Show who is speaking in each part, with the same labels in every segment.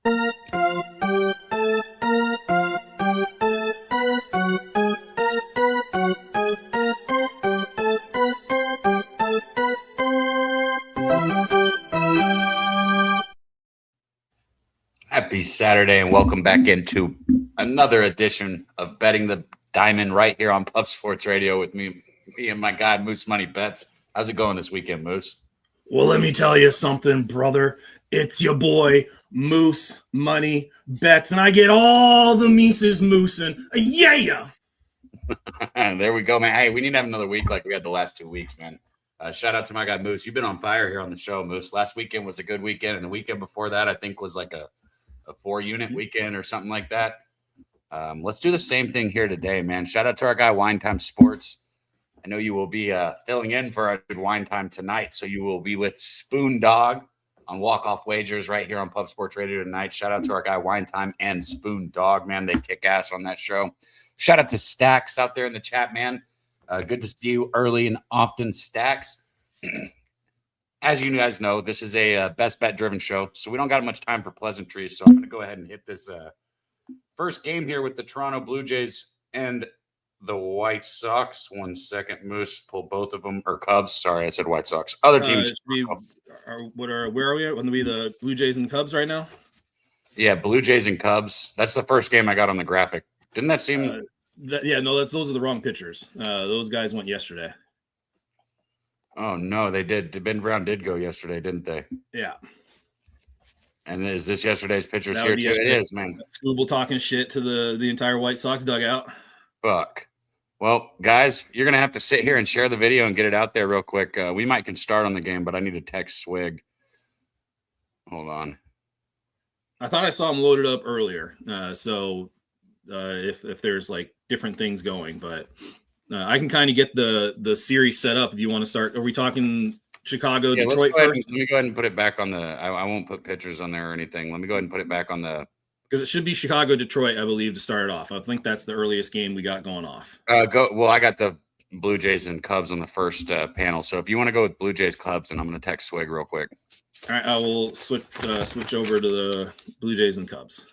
Speaker 1: Happy Saturday and welcome back into another edition of Betting the Diamond right here on Puff Sports Radio with me and my guy Moose Money Bets. How's it going this weekend, Moose?
Speaker 2: Well, let me tell you something, brother. It's your boy Moose Money Bets, and I get all the Mises moosing. Yeah.
Speaker 1: There we go, man. Hey, we need to have another week like we had the last 2 weeks, man. Shout out to my guy Moose. You've been on fire here on the show, Moose. Last weekend was a good weekend, and the weekend before that, I think, was like a 4-unit weekend or something like that. Let's do the same thing here today, man. Shout out to our guy Wine Time Sports. I know you will be filling in for our good Wine Time tonight, so you will be with Spoon Dog on walk-off wagers right here on Pub Sports Radio tonight. Shout out to our guy Wine Time and Spoon Dog, man. They kick ass on that show. Shout out to Stacks out there in the chat, man. Good to see you early and often, Stacks. As you guys know, this is a best bet driven show, so we don't got much time for pleasantries. So I'm going to go ahead and hit this first game here with the Toronto Blue Jays and the White Sox. 1 second, Moose. Pull both of them, or Cubs. Sorry, I said White Sox. Other teams.
Speaker 2: Where are we? Going to be the Blue Jays and Cubs right now?
Speaker 1: Yeah, Blue Jays and Cubs. That's the first game I got on the graphic. Didn't that seem?
Speaker 2: Those are the wrong pitchers. Those guys went yesterday.
Speaker 1: Oh, no, they did. Ben Brown did go yesterday, didn't they?
Speaker 2: Yeah.
Speaker 1: And is this yesterday's pitchers here, too? It is, man.
Speaker 2: Scooble talking shit to the entire White Sox dugout.
Speaker 1: Fuck. Well, guys, you're going to have to sit here and share the video and get it out there real quick. We might can start on the game, but I need to text Swig. Hold on.
Speaker 2: I thought I saw him loaded up earlier. If there's, like, different things going, but – I can kind of get the series set up if you want to start. Are we talking Chicago, Detroit first?
Speaker 1: Let me go ahead and put it back on the – I won't put pictures on there or anything. Let me go ahead and put it back on the –
Speaker 2: because it should be Chicago, Detroit, I believe, to start it off. I think that's the earliest game we got going off.
Speaker 1: Well, I got the Blue Jays and Cubs on the first panel. So if you want to go with Blue Jays, Cubs, and I'm going to text Swig real quick.
Speaker 2: All right, I will switch over to the Blue Jays and Cubs.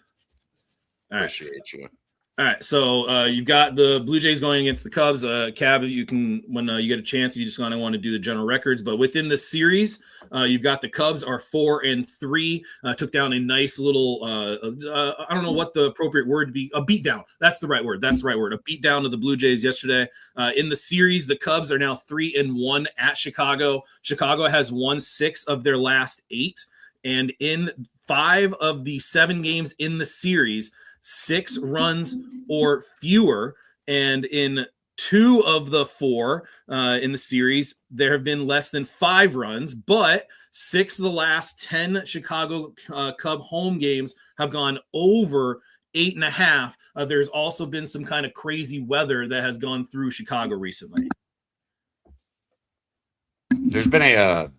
Speaker 1: All right. Appreciate you.
Speaker 2: All right, so you've got the Blue Jays going against the Cubs. Cab, you can, when you get a chance, you just want to do the general records. But within the series, you've got the Cubs are 4-3. Took down a nice little, I don't know what the appropriate word to be, a beatdown. That's the right word. A beatdown of the Blue Jays yesterday. In the series, the Cubs are now 3-1 at Chicago. Chicago has won 6 of their last 8. And in 5 of the 7 games in the series, 6 runs or fewer, and in 2 of the 4 in the series, there have been less than 5 runs, but 6 of the last 10 Chicago Cub home games have gone over 8.5. There's also been some kind of crazy weather that has gone through Chicago recently.
Speaker 1: There's been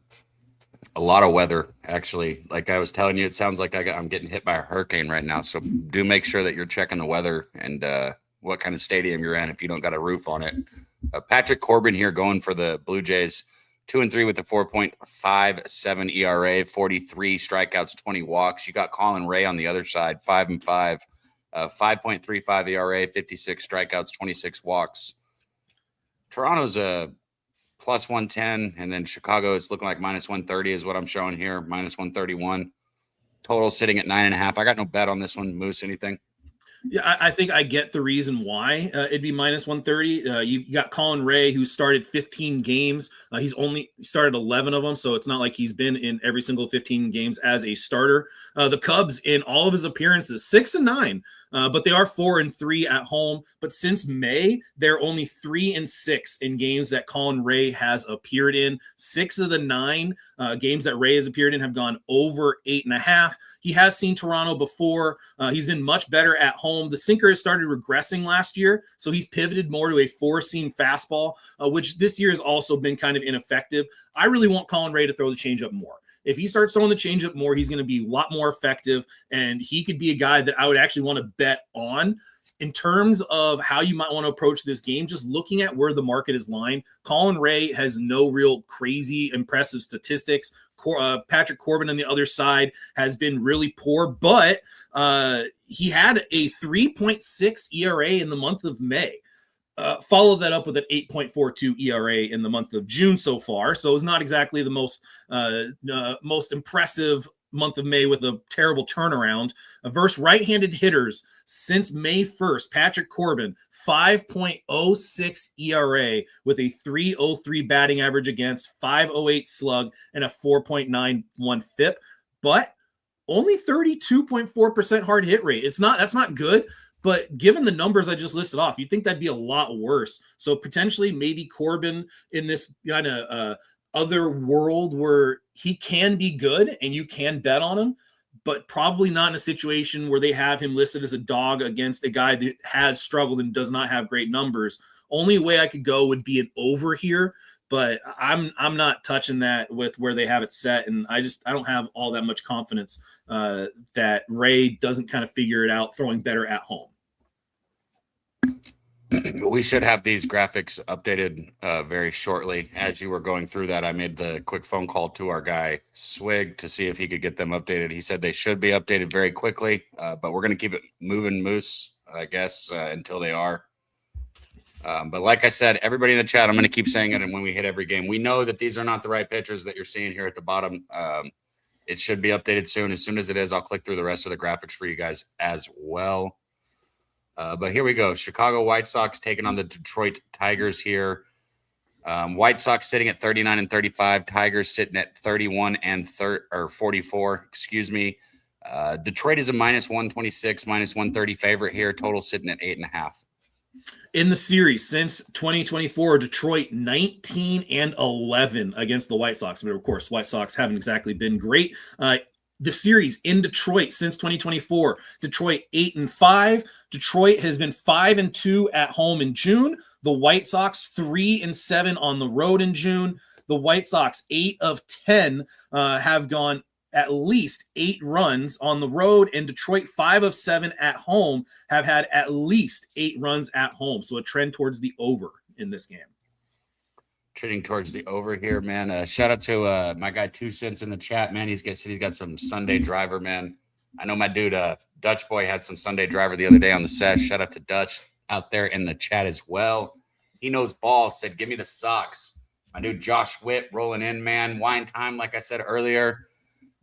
Speaker 1: a lot of weather, actually. Like I was telling you, it sounds like I'm getting hit by a hurricane right now. So do make sure that you're checking the weather and what kind of stadium you're in if you don't got a roof on it. Patrick Corbin here going for the Blue Jays, 2-3 with a 4.57 ERA, 43 strikeouts, 20 walks. You got Colin Ray on the other side, 5-5, 5.35 ERA, 56 strikeouts, 26 walks. Toronto's a plus 110, and then Chicago is looking like minus 130 is what I'm showing here, minus 131. Total sitting at 9.5. I got no bet on this one. Moose, anything?
Speaker 2: Yeah, I think I get the reason why it'd be minus 130. You got Colin Ray, who started 15 games. He's only started 11 of them, so it's not like he's been in every single 15 games as a starter. The Cubs, in all of his appearances, 6-9, but they are 4-3 at home. But since May, they're only 3-6 in games that Colin Ray has appeared in. 6 of the 9 games that Ray has appeared in have gone over 8.5. He has seen Toronto before. He's been much better at home. The sinker has started regressing last year, so he's pivoted more to a 4-seam fastball, which this year has also been kind of ineffective. I really want Colin Ray to throw the changeup more. If he starts throwing the changeup more, he's going to be a lot more effective, and he could be a guy that I would actually want to bet on in terms of how you might want to approach this game, just looking at where the market is lined, Colin Ray has no real crazy impressive statistics. Patrick Corbin on the other side has been really poor, but he had a 3.6 ERA in the month of May. Followed that up with an 8.42 ERA in the month of June so far. So it's not exactly the most impressive month of May with a terrible turnaround. Versus right-handed hitters since May 1st, Patrick Corbin, 5.06 ERA with a 3.03 batting average against, 5.08 slug, and a 4.91 FIP, but only 32.4% hard hit rate. That's not good. But given the numbers I just listed off, you'd think that'd be a lot worse. So potentially maybe Corbin in this kind of other world where he can be good and you can bet on him, but probably not in a situation where they have him listed as a dog against a guy that has struggled and does not have great numbers. Only way I could go would be an over here, but I'm not touching that with where they have it set. And I don't have all that much confidence that Ray doesn't kind of figure it out throwing better at home.
Speaker 1: We should have these graphics updated very shortly. As you were going through that, I made the quick phone call to our guy Swig to see if he could get them updated. He said they should be updated very quickly, but we're going to keep it moving, Moose, I guess, until they are. But like I said, everybody in the chat, I'm going to keep saying it, and when we hit every game, we know that these are not the right pitchers that you're seeing here at the bottom. It should be updated soon. As soon as it is, I'll click through the rest of the graphics for you guys as well. But here we go. Chicago White Sox taking on the Detroit Tigers here. White Sox sitting at 39 and 35. Tigers sitting at 31 and 44. Excuse me. Detroit is a minus 126, minus 130 favorite here. Total sitting at 8.5.
Speaker 2: In the series since 2024, Detroit 19 and 11 against the White Sox. But of course, White Sox haven't exactly been great. The series in Detroit since 2024, Detroit 8 and 5. Detroit has been 5 and 2 at home in June. The White Sox 3 and 7 on the road in June. The White Sox 8 of 10 have gone at least 8 runs on the road, and Detroit 5 of 7 at home have had at least 8 runs at home. So a trend towards the over in this game.
Speaker 1: Trending towards the over here, man. Shout out to my guy 2 Cents in the chat, man. He's got some Sunday driver, man. I know my dude Dutch Boy had some Sunday driver the other day on the set. Shout out to Dutch out there in the chat as well. He knows ball. Said, give me the Sox. My dude Josh Witt rolling in, man. Wine time, like I said earlier.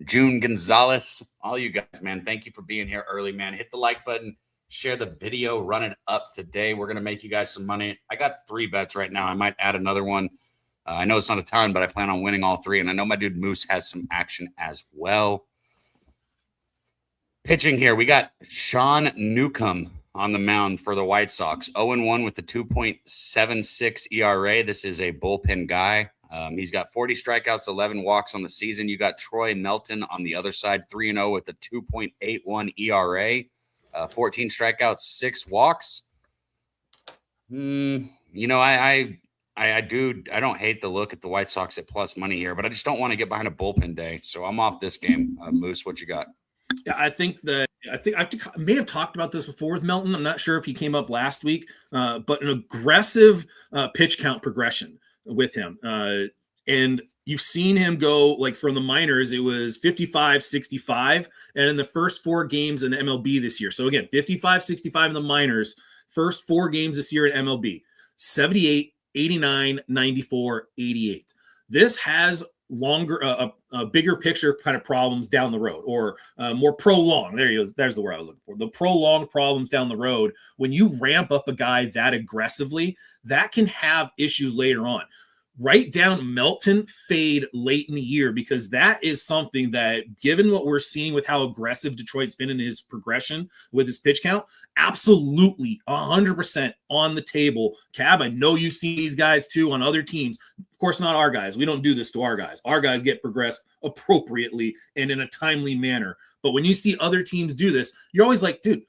Speaker 1: June Gonzalez, all you guys, man. Thank you for being here early, man. Hit the like button. Share the video, run it up today. We're going to make you guys some money. I got 3 bets right now. I might add another one. I know it's not a ton, but I plan on winning all 3. And I know my dude Moose has some action as well. Pitching here, we got Sean Newcomb on the mound for the White Sox. 0-1 with the 2.76 ERA. This is a bullpen guy. He's got 40 strikeouts, 11 walks on the season. You got Troy Melton on the other side, 3-0 with a 2.81 ERA. 14 strikeouts, 6 walks. You know, I don't hate the look at the White Sox at plus money here, but I just don't want to get behind a bullpen day. So I'm off this game. Moose, what you got?
Speaker 2: Yeah, I may have talked about this before with Melton. I'm not sure if he came up last week, but an aggressive pitch count progression with him. And you've seen him go, like, from the minors, it was 55, 65. And in the first 4 games in MLB this year. So again, 55, 65 in the minors, first 4 games this year in MLB, 78, 89, 94, 88. This has longer, a bigger picture kind of problems down the road, or more prolonged. There he is. There's the word I was looking for. The prolonged problems down the road. When you ramp up a guy that aggressively, that can have issues later on. Write down Melton fade late in the year, because that is something that, given what we're seeing with how aggressive Detroit's been in his progression with his pitch count, absolutely 100% on the table. Cab, I know you've seen these guys too on other teams. Of course, not our guys. We don't do this to our guys. Our guys get progressed appropriately and in a timely manner. But when you see other teams do this, you're always like, dude,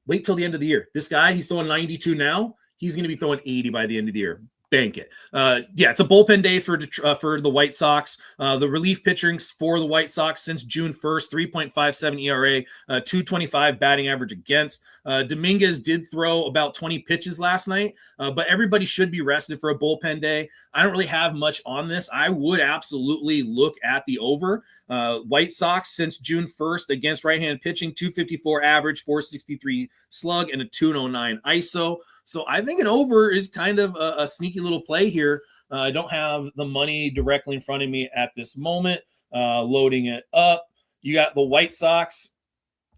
Speaker 2: wait till the end of the year. This guy, he's throwing 92 now. He's going to be throwing 80 by the end of the year. bank it. Yeah, it's a bullpen day for the White Sox. The relief pitching for the White Sox since June 1st, 3.57 ERA, 225 batting average against. Dominguez did throw about 20 pitches last night, but everybody should be rested for a bullpen day. I don't really have much on this. I would absolutely look at the over. White Sox since June 1st against right-handed pitching, 254 average, 463 slug, and a 209 ISO. So I think an over is kind of a sneaky little play here. I don't have the money directly in front of me at this moment. Loading it up. You got the White Sox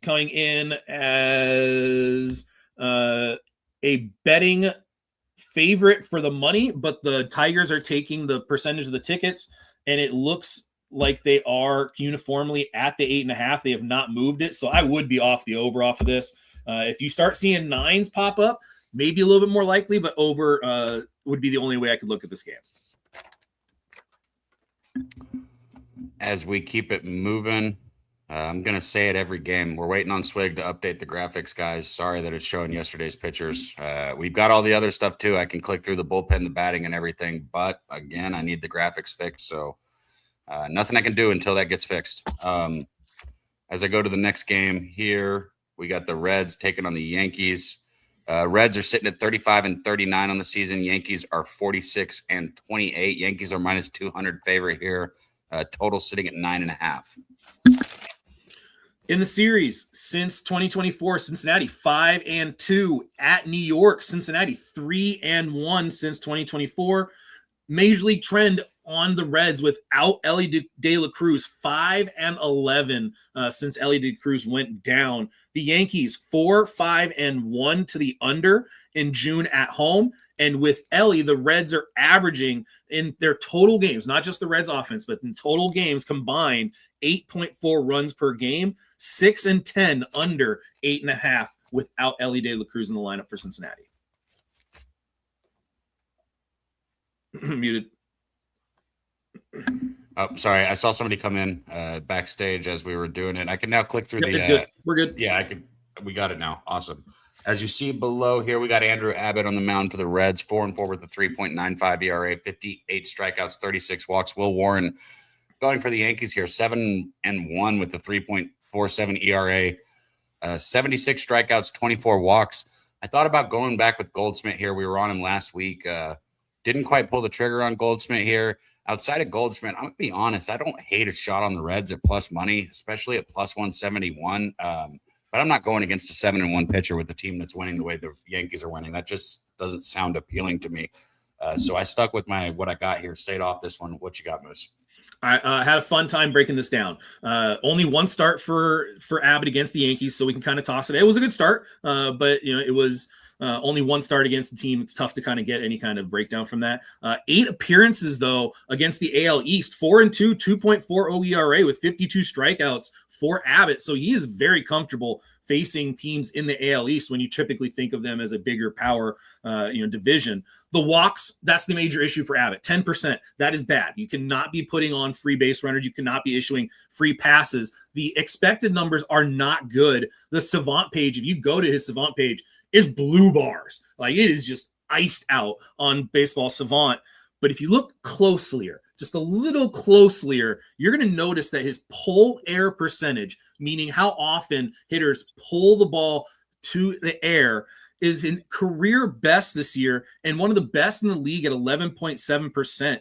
Speaker 2: coming in as a betting favorite for the money, but the Tigers are taking the percentage of the tickets, and it looks like they are uniformly at the 8.5. They have not moved it, so I would be off the over off of this. If you start seeing nines pop up, maybe a little bit more likely, but over would be the only way I could look at this game.
Speaker 1: As we keep it moving, I'm going to say it every game. We're waiting on Swig to update the graphics, guys. Sorry that it's showing yesterday's pitchers. We've got all the other stuff, too. I can click through the bullpen, the batting, and everything. But, again, I need the graphics fixed, so nothing I can do until that gets fixed. As I go to the next game here, we got the Reds taking on the Yankees. Reds are sitting at 35-39 on the season. Yankees are 46-28. Yankees are minus 200 favorite here. Total sitting at 9.5.
Speaker 2: In the series since 2024, Cincinnati 5-2 at New York. Cincinnati 3-1 since 2024. Major league trend on the Reds without Elly De La Cruz, 5-11 since Elly De La Cruz went down. The Yankees 4-5-1 to the under in June at home. And with Elly, the Reds are averaging in their total games, not just the Reds offense, but in total games combined, 8.4 runs per game, 6-10 under 8.5 without Elly De La Cruz in the lineup for Cincinnati. Muted.
Speaker 1: Oh, sorry. I saw somebody come in backstage as we were doing it. I can now click through
Speaker 2: It's good. We're good.
Speaker 1: Yeah, I could. We got it now. Awesome. As you see below here, we got Andrew Abbott on the mound for the Reds, 4-4 with a 3.95 ERA, 58 strikeouts, 36 walks. Will Warren going for the Yankees here, 7-1 with a 3.47 ERA, 76 strikeouts, 24 walks. I thought about going back with Goldschmidt here. We were on him last week. Didn't quite pull the trigger on Goldschmidt here. Outside of Goldschmidt, I'm going to be honest, I don't hate a shot on the Reds at plus money, especially at plus 171. But I'm not going against a 7-1 pitcher with a team that's winning the way the Yankees are winning. That just doesn't sound appealing to me. So I stuck with what I got here. Stayed off this one. What you got, Moose?
Speaker 2: I had a fun time breaking this down. Only one start for Abbott against the Yankees, so we can kind of toss it. It was a good start, but it was only one start against the team. It's tough to kind of get any kind of breakdown from that. 8 appearances, though, against the AL East. 4-2, 2.40 ERA with 52 strikeouts for Abbott. So he is very comfortable facing teams in the AL East when you typically think of them as a bigger power division. The walks, that's the major issue for Abbott. 10%, that is bad. You cannot be putting on free base runners. You cannot be issuing free passes. The expected numbers are not good. The Savant page, if you go to his Savant page, is blue bars. Like, it is just iced out on Baseball Savant. But if you look closelier, just a little closelier, you're going to notice that his pull air percentage, meaning how often hitters pull the ball to the air, is in career best this year and one of the best in the league at 11.7%.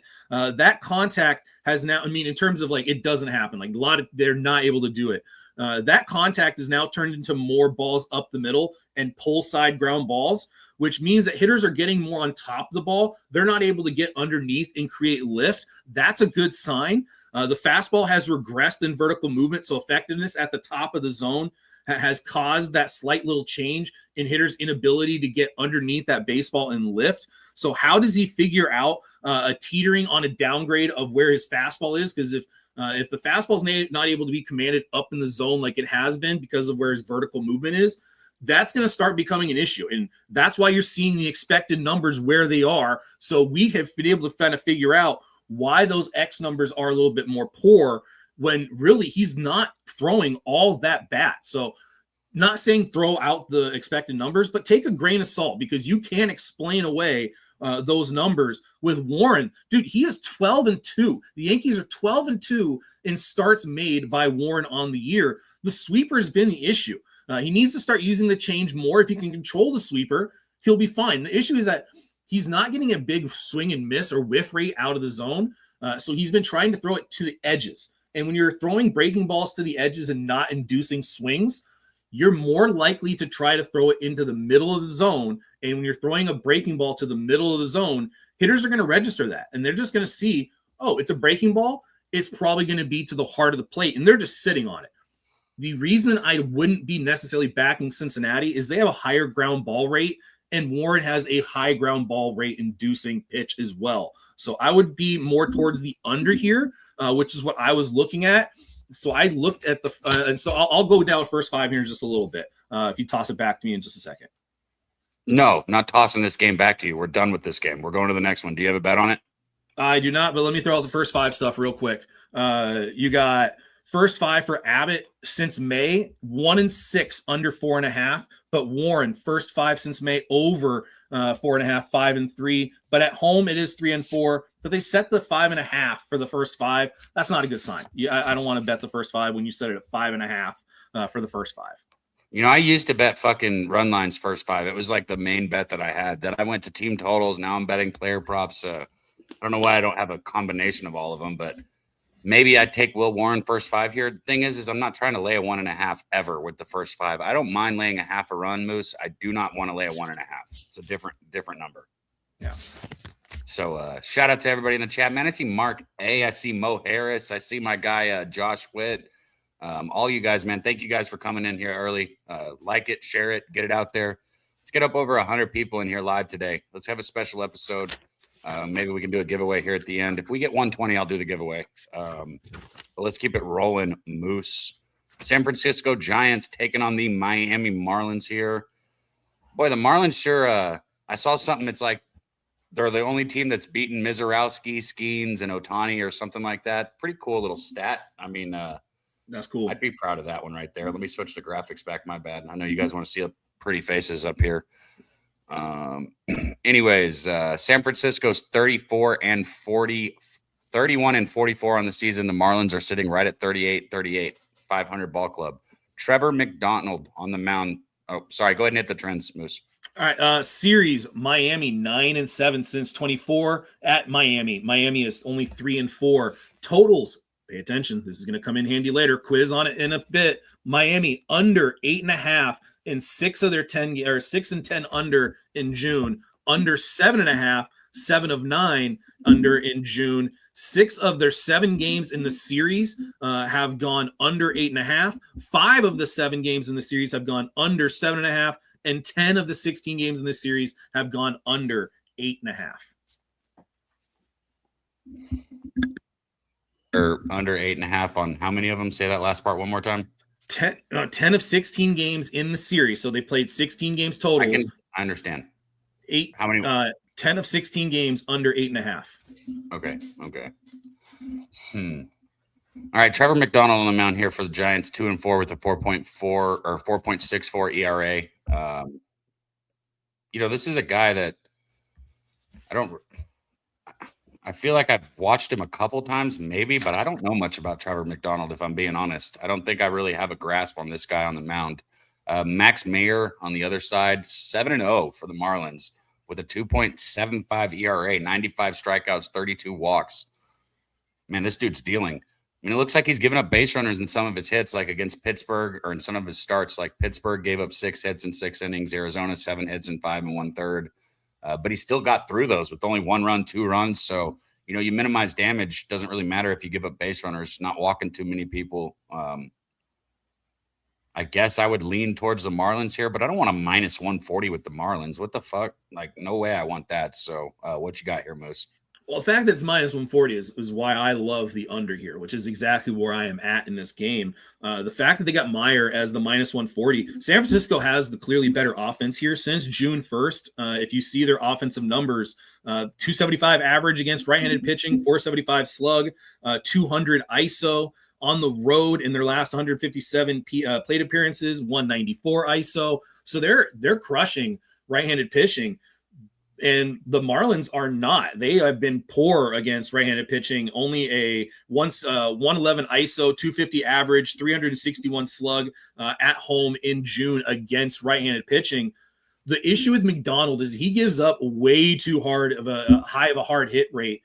Speaker 2: That contact has now, in terms of like, it doesn't happen. Like, they're not able to do it. That contact is now turned into more balls up the middle and pull side ground balls, which means that hitters are getting more on top of the ball. They're not able to get underneath and create lift. That's a good sign. The fastball has regressed in vertical movement, so effectiveness at the top of the zone has caused that slight little change in hitters' inability to get underneath that baseball and lift. So how does he figure out a teetering on a downgrade of where his fastball is? Because if the fastball is not able to be commanded up in the zone like it has been because of where his vertical movement is, that's going to start becoming an issue. And that's why you're seeing the expected numbers where they are. So we have been able to kind of figure out why those X numbers are a little bit more poor when really he's not throwing all that bat. So not saying throw out the expected numbers, but take a grain of salt, because you can't explain away those numbers with Warren. Dude, he is 12-2. The Yankees are 12-2 in starts made by Warren on the year. The sweeper has been the issue. He needs to start using the change more. If he can control the sweeper, he'll be fine. The issue is that he's not getting a big swing and miss or whiff rate out of the zone. So he's been trying to throw it to the edges. And when you're throwing breaking balls to the edges and not inducing swings, you're more likely to try to throw it into the middle of the zone. And when you're throwing a breaking ball to the middle of the zone, hitters are going to register that. And they're just going to see, oh, it's a breaking ball. It's probably going to be to the heart of the plate. And they're just sitting on it. The reason I wouldn't be necessarily backing Cincinnati is they have a higher ground ball rate, and Warren has a high ground ball rate inducing pitch as well. So I would be more towards the under here, which is what I was looking at. So I looked at the and so I'll go down first five here in just a little bit. If you toss it back to me in just a second.
Speaker 1: No, not tossing this game back to you. We're done with this game. We're going to the next one. Do you have a bet on it?
Speaker 2: I do not, but let me throw out the first five stuff real quick. You got first five for Abbott since May, 1-6 under 4.5. But Warren, first five since May, over 4.5, 5-3. But at home, it is 3-4. But they set the 5.5 for the first five. That's not a good sign. I don't want to bet the first five when you set it at 5.5 for the first five.
Speaker 1: You know, I used to bet fucking run lines first five. It was like the main bet that I had. Then I went to team totals. Now I'm betting player props. I don't know why I don't have a combination of all of them, but maybe I'd take Will Warren first five here. The thing is I'm not trying to lay a 1.5 ever with the first five. I don't mind laying a half a run, Moose. I do not want to lay a 1.5. It's a different number.
Speaker 2: Yeah.
Speaker 1: So shout out to everybody in the chat, man. I see Mark A. I see Mo Harris. I see my guy Josh Witt. All you guys, man. Thank you guys for coming in here early. Like it, share it, get it out there. Let's get up over 100 people in here live today. Let's have a special episode. Maybe we can do a giveaway here at the end. If we get 120, I'll do the giveaway. But let's keep it rolling, Moose. San Francisco Giants taking on the Miami Marlins here. Boy, the Marlins sure. I saw something. It's like they're the only team that's beaten Mizorowski, Skeens, and Ohtani or something like that. Pretty cool little stat. I mean,
Speaker 2: that's cool.
Speaker 1: I'd be proud of that one right there. Let me switch the graphics back. My bad. I know you guys want to see pretty faces up here. Anyways, San Francisco's 31-44 on the season. The Marlins are sitting right at 38, 500 ball club. Trevor McDonald on the mound. Oh, sorry. Go ahead and hit the trends, Moose.
Speaker 2: All right. Series Miami 9-7 since 24 at Miami. Miami is only 3-4. Totals. Pay attention. This is going to come in handy later. Quiz on it in a bit. Miami under 8.5 in 6 of their 10 or 6 and 10 under in June. Under 7.5, 7 of 9 under in June. 6 of their 7 games in the series have gone under 8.5. 5 of the 7 games in the series have gone under 7.5. And 10 of the 16 games in this series have gone under 8.5.
Speaker 1: Or under 8.5 on how many of them? Say that last part one more time.
Speaker 2: 10 of 16 games in the series. So they've played 16 games total.
Speaker 1: I understand.
Speaker 2: 8.
Speaker 1: How many?
Speaker 2: 10 of 16 games under 8.5.
Speaker 1: Okay. All right, Trevor McDonald on the mound here for the Giants, 2-4 with a 4.4 or 4.64 ERA. This is a guy that I feel like I've watched him a couple times, maybe, but I don't know much about Trevor McDonald, if I'm being honest. I don't think I really have a grasp on this guy on the mound. Max Mayer on the other side, 7-0 for the Marlins with a 2.75 ERA, 95 strikeouts, 32 walks. Man, this dude's dealing. I mean, it looks like he's given up base runners in some of his hits, like against Pittsburgh, or in some of his starts. Like Pittsburgh gave up 6 hits in 6 innings, Arizona 7 hits in 5 1/3. But he still got through those with only 1 run, 2 runs. So, you minimize damage. Doesn't really matter if you give up base runners, not walking too many people. I guess I would lean towards the Marlins here, but I don't want a minus 140 with the Marlins. What the fuck? Like, no way I want that. So what you got here, Moose?
Speaker 2: Well, the fact that it's minus 140 is why I love the under here, which is exactly where I am at in this game. The fact that they got Meyer as the minus 140, San Francisco has the clearly better offense here since June 1st. If you see their offensive numbers, 275 average against right-handed pitching, 475 slug, 200 ISO on the road in their last 157 plate appearances, 194 ISO. So they're crushing right-handed pitching. And the Marlins are not. They have been poor against right-handed pitching. Only a 111 ISO, 250 average, 361 slug at home in June against right-handed pitching. The issue with McDonald is he gives up way too hard of a high of a hard hit rate,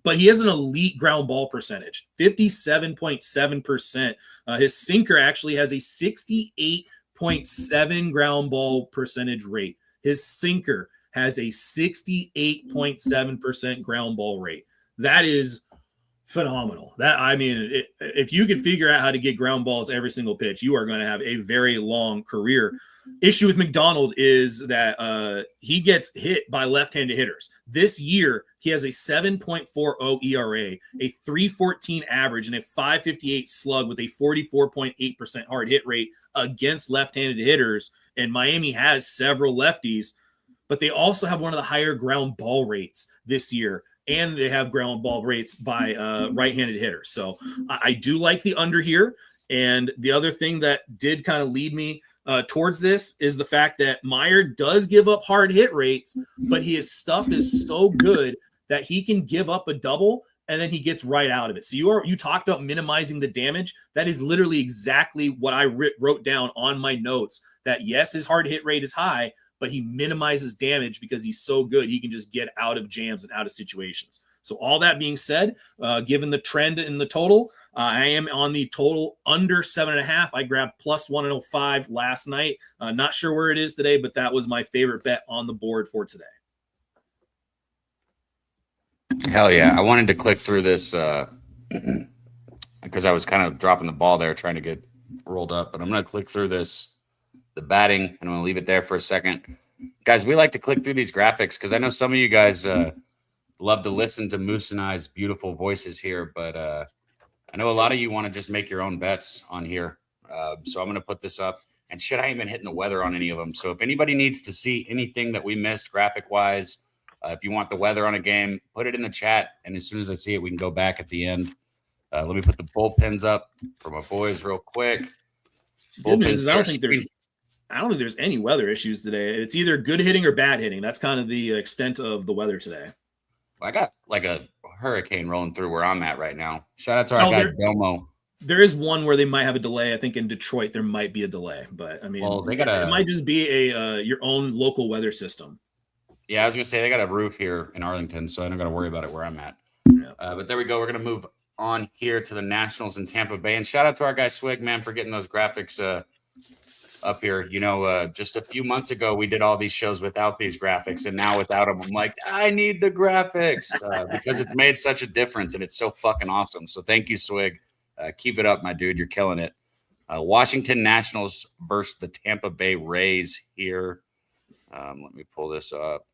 Speaker 2: but he has an elite ground ball percentage, 57.7%. His sinker actually has a 68.7 ground ball percentage rate. His sinker has a 68.7% ground ball rate. That is phenomenal. If you can figure out how to get ground balls every single pitch, you are going to have a very long career. Issue with McDonald is that he gets hit by left-handed hitters. This year, he has a 7.40 ERA, a 3.14 average, and a 5.58 slug with a 44.8% hard hit rate against left-handed hitters. And Miami has several lefties, but they also have one of the higher ground ball rates this year, and they have ground ball rates by right-handed hitters. So I do like the under here. And the other thing that did kind of lead me towards this is the fact that Meyer does give up hard hit rates, but his stuff is so good that he can give up a double and then he gets right out of it. So you talked about minimizing the damage. That is literally exactly what I wrote down on my notes, that yes, his hard hit rate is high, but he minimizes damage because he's so good. He can just get out of jams and out of situations. So all that being said, given the trend in the total, I am on the total under 7.5. I grabbed plus 105 last night. Not sure where it is today, but that was my favorite bet on the board for today.
Speaker 1: Hell yeah. I wanted to click through this because I was kind of dropping the ball there trying to get rolled up, but I'm going to click through this, the batting, and I'm going to leave it there for a second. Guys, we like to click through these graphics because I know some of you guys love to listen to Moose and I's beautiful voices here, but I know a lot of you want to just make your own bets on here. So I'm going to put this up. And shit, I ain't been hitting the weather on any of them. So if anybody needs to see anything that we missed graphic-wise, if you want the weather on a game, put it in the chat. And as soon as I see it, we can go back at the end. Let me put the bullpens up for my boys real quick.
Speaker 2: Good news is I don't think there's any weather issues today. It's either good hitting or bad hitting. That's kind of the extent of the weather today.
Speaker 1: I got like a hurricane rolling through where I'm at right now. Shout out to our guy Belmo.
Speaker 2: There is one where they might have a delay. I think in Detroit there might be a delay, but I mean, it might just be your own local weather system.
Speaker 1: Yeah, I was gonna say they got a roof here in Arlington, so I don't got to worry about it where I'm at. Yeah. But there we go. We're gonna move on here to the Nationals in Tampa Bay, and shout out to our guy Swig, man, for getting those graphics up here. You know, just a few months ago, we did all these shows without these graphics, and now without them, I'm like, I need the graphics because it's made such a difference, and it's so fucking awesome. So thank you, Swig. Keep it up, my dude. You're killing it. Washington Nationals versus the Tampa Bay Rays here. Let me pull this up.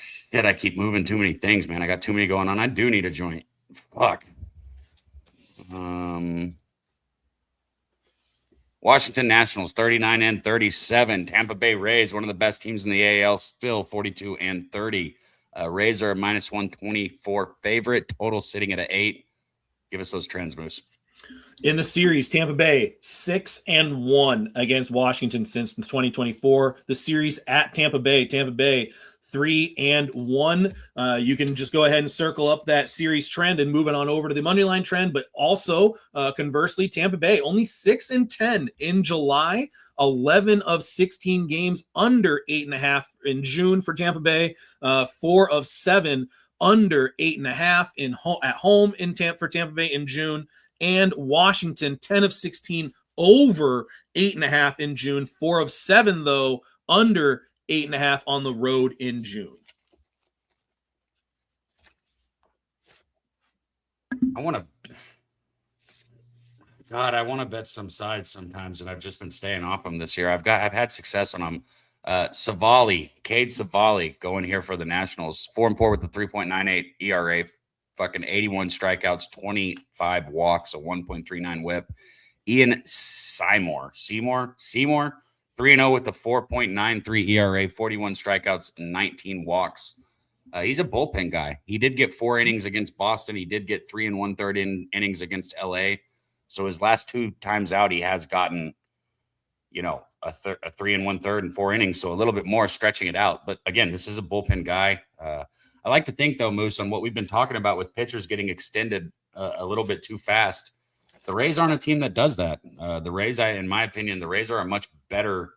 Speaker 1: Shit, I keep moving too many things, man. I got too many going on. I do need a joint. Fuck. Washington Nationals 39-37. Tampa Bay Rays, one of the best teams in the AL, still 42-30. Rays are a minus 124 favorite. Total sitting at an 8. Give us those trends, Moose.
Speaker 2: In the series, Tampa Bay 6-1 against Washington since 2024. The series at Tampa Bay 3-1. You can just go ahead and circle up that series trend and moving on over to the money line trend. But also, conversely, Tampa Bay only 6-10 in July. 11 of 16 games under 8.5 in June for Tampa Bay. 4 of 7 under 8.5 at home for Tampa Bay in June. And Washington 10 of 16 over 8.5 in June. 4 of 7 though under 8.5 on the road in June.
Speaker 1: I want to bet some sides sometimes, and I've just been staying off them this year. I've had success on them. Cade Savali going here for the Nationals, 4-4 with a 3.98 ERA, fucking 81 strikeouts, 25 walks, a 1.39 WHIP. Ian Seymour, 3-0 with a 4.93 ERA, 41 strikeouts, 19 walks. He's a bullpen guy. He did get 4 innings against Boston. He did get 3 1/3 innings against LA. So his last 2 times out, he has gotten, a 3 1/3 and 4 innings, so a little bit more stretching it out. But again, this is a bullpen guy. I like to think though, Moose, on what we've been talking about with pitchers getting extended a little bit too fast. The Rays aren't a team that does that. The Rays, in my opinion, the Rays are a much better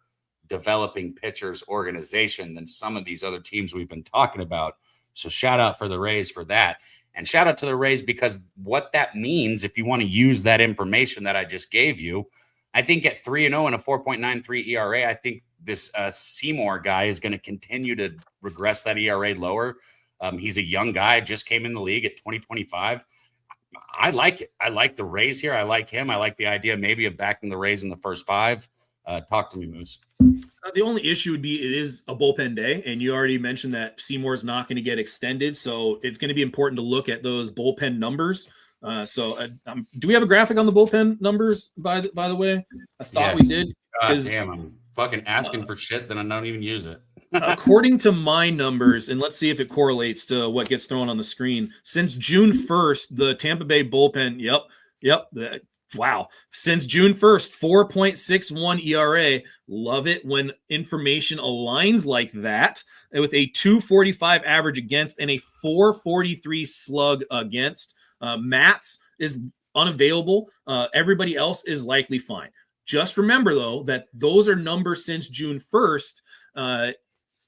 Speaker 1: developing pitchers organization than some of these other teams we've been talking about. So shout out for the Rays for that. And shout out to the Rays, because what that means, if you want to use that information that I just gave you, I think at 3-0 and a 4.93 ERA, I think this Seymour guy is going to continue to regress that ERA lower. He's a young guy, just came in the league at 2025. I like it. I like the Rays here. I like him. I like the idea maybe of backing the Rays in the first 5. Talk to me, Moose.
Speaker 2: The only issue would be it is a bullpen day, and you already mentioned that Seymour's not going to get extended, so it's going to be important to look at those bullpen numbers. Do we have a graphic on the bullpen numbers, by the way? I thought we did.
Speaker 1: God damn, I'm fucking asking for shit, then I don't even use it.
Speaker 2: According to my numbers, and let's see if it correlates to what gets thrown on the screen, since June 1st, the Tampa Bay bullpen, wow. Since June 1st, 4.61 ERA. Love it when information aligns like that, with a 245 average against and a 443 slug against. Matz is unavailable. Everybody else is likely fine. Just remember, though, that those are numbers since June 1st.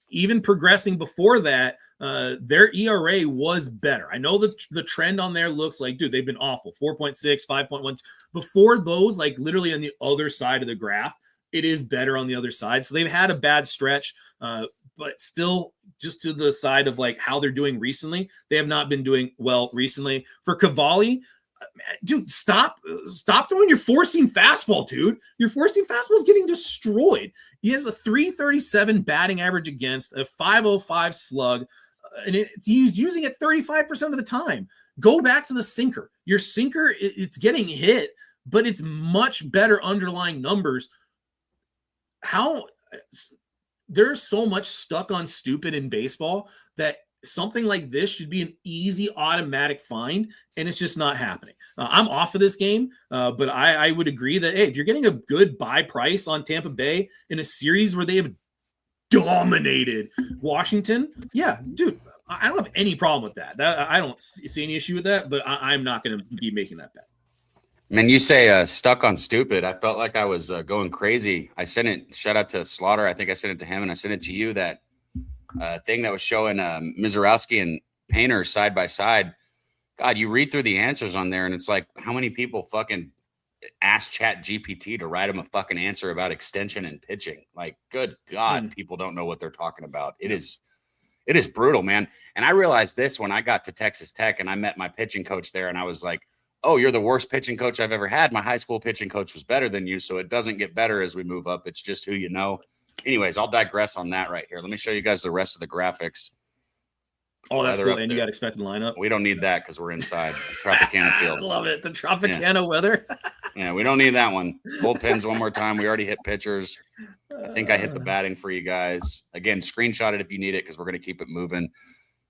Speaker 2: Even progressing before that, their ERA was better. I know the trend on there looks like, dude, they've been awful. 4.6, 5.1. Before those, like literally on the other side of the graph, it is better on the other side. So they've had a bad stretch, but still just to the side of like how they're doing recently. They have not been doing well recently. For Cavalli, dude, stop throwing your four-seam fastball, dude. Your four-seam fastball is getting destroyed. He has a 337 batting average against, a 505 slug, and he's using it 35% of the time. Go back to the sinker. Your sinker, it's getting hit, but it's much better underlying numbers. There's so much stuck on stupid in baseball that something like this should be an easy automatic find, and it's just not happening. I'm off of this game, but I would agree that, hey, if you're getting a good buy price on Tampa Bay in a series where they have dominated Washington, yeah, dude, I don't have any problem with that. I don't see any issue with that, but I'm not going to be making that bet.
Speaker 1: Man, you say stuck on stupid. I felt like I was going crazy. I sent it, shout out to Slaughter. I think I sent it to him, and I sent it to you, that thing that was showing Mizorowski and Painter side by side. God, you read through the answers on there, and it's like, how many people fucking ask Chat GPT to write them a fucking answer about extension and pitching? Like, good God, people don't know what they're talking about. It is brutal, man. And I realized this when I got to Texas Tech and I met my pitching coach there, and I was like, oh, you're the worst pitching coach I've ever had. My high school pitching coach was better than you, so it doesn't get better as we move up. It's just who you know. Anyways, I'll digress on that right here. Let me show you guys the rest of the graphics.
Speaker 2: Oh, that's cool. And you got expected lineup.
Speaker 1: We don't need that because we're inside Tropicana Field.
Speaker 2: I love it. The Tropicana weather.
Speaker 1: Yeah, we don't need that one. Bullpens one more time. We already hit pitchers. I think I hit the batting for you guys. Again, screenshot it if you need it because we're going to keep it moving.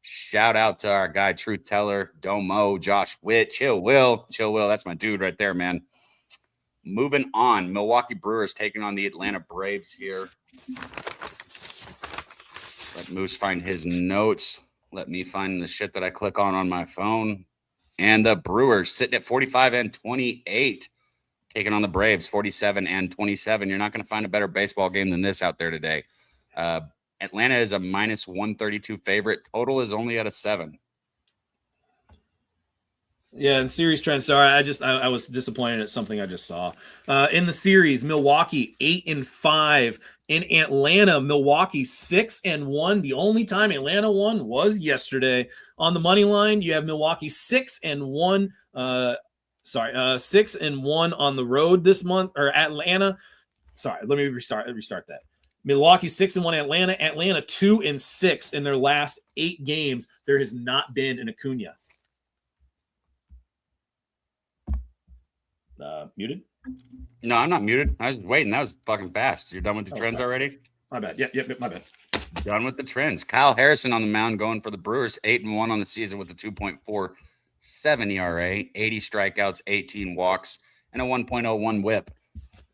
Speaker 1: Shout out to our guy, Truth Teller, Domo, Josh Witt, Chill Will. That's my dude right there, man. Moving on, Milwaukee Brewers taking on the Atlanta Braves here. Let Moose find his notes. Let me find the shit that I click on my phone. And the Brewers sitting at 45 and 28, taking on the Braves 47 and 27. You're not going to find a better baseball game than this out there today. Atlanta is a minus 132 favorite. Total is only at a 7.
Speaker 2: Yeah, in series trend. Sorry, I was disappointed at something I just saw. In the series, Milwaukee 8-5. In Atlanta, Milwaukee 6-1. The only time Atlanta won was yesterday. On the money line, you have Milwaukee 6-1. 6-1 on the road this month, or Atlanta. Sorry, let me restart that. Milwaukee 6-1 Atlanta. Atlanta 2-6 in their last 8 games. There has not been an Acuna. Muted?
Speaker 1: No, I'm not muted. I was waiting. That was fucking fast. You're done with the trends already?
Speaker 2: My bad. Yep, my bad.
Speaker 1: Done with the trends. Kyle Harrison on the mound going for the Brewers, 8-1 on the season with a 2.47 ERA, 80 strikeouts, 18 walks, and a 1.01 whip.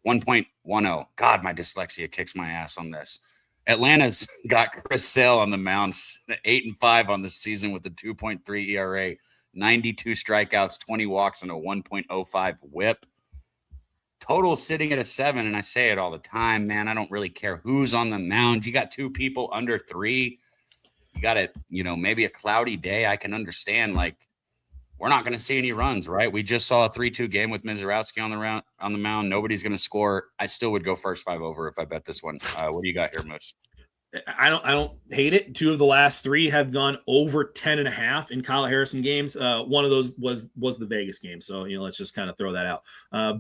Speaker 1: 1.10. God, my dyslexia kicks my ass on this. Atlanta's got Chris Sale on the mound, 8-5 on the season with a 2.3 ERA, 92 strikeouts, 20 walks, and a 1.05 WHIP. Total sitting at a 7, and I say it all the time, man. I don't really care who's on the mound. You got 2 people under 3. You got it, maybe a cloudy day. I can understand, we're not going to see any runs, right? We just saw a 3-2 game with Mizorowski on the mound. Nobody's going to score. I still would go first 5 over if I bet this one. What do you got here, Moose?
Speaker 2: I don't hate it. 2 of the last 3 have gone over 10.5 in Kyle Harrison games. One of those was the Vegas game. So, let's just kind of throw that out.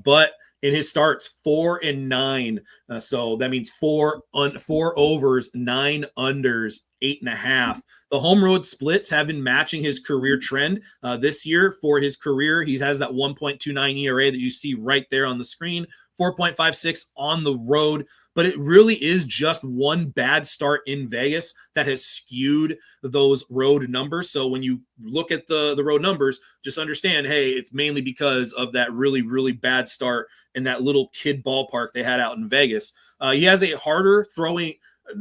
Speaker 2: But in his starts, 4 and 9. So that means 4 overs, 9 unders, 8.5. The home road splits have been matching his career trend. This year for his career, he has that 1.29 ERA that you see right there on the screen, 4.56 on the road. But it really is just one bad start in Vegas that has skewed those road numbers. So when you look at the road numbers, just understand, hey, it's mainly because of that really, really bad start in that little kid ballpark they had out in Vegas. He has a harder throwing,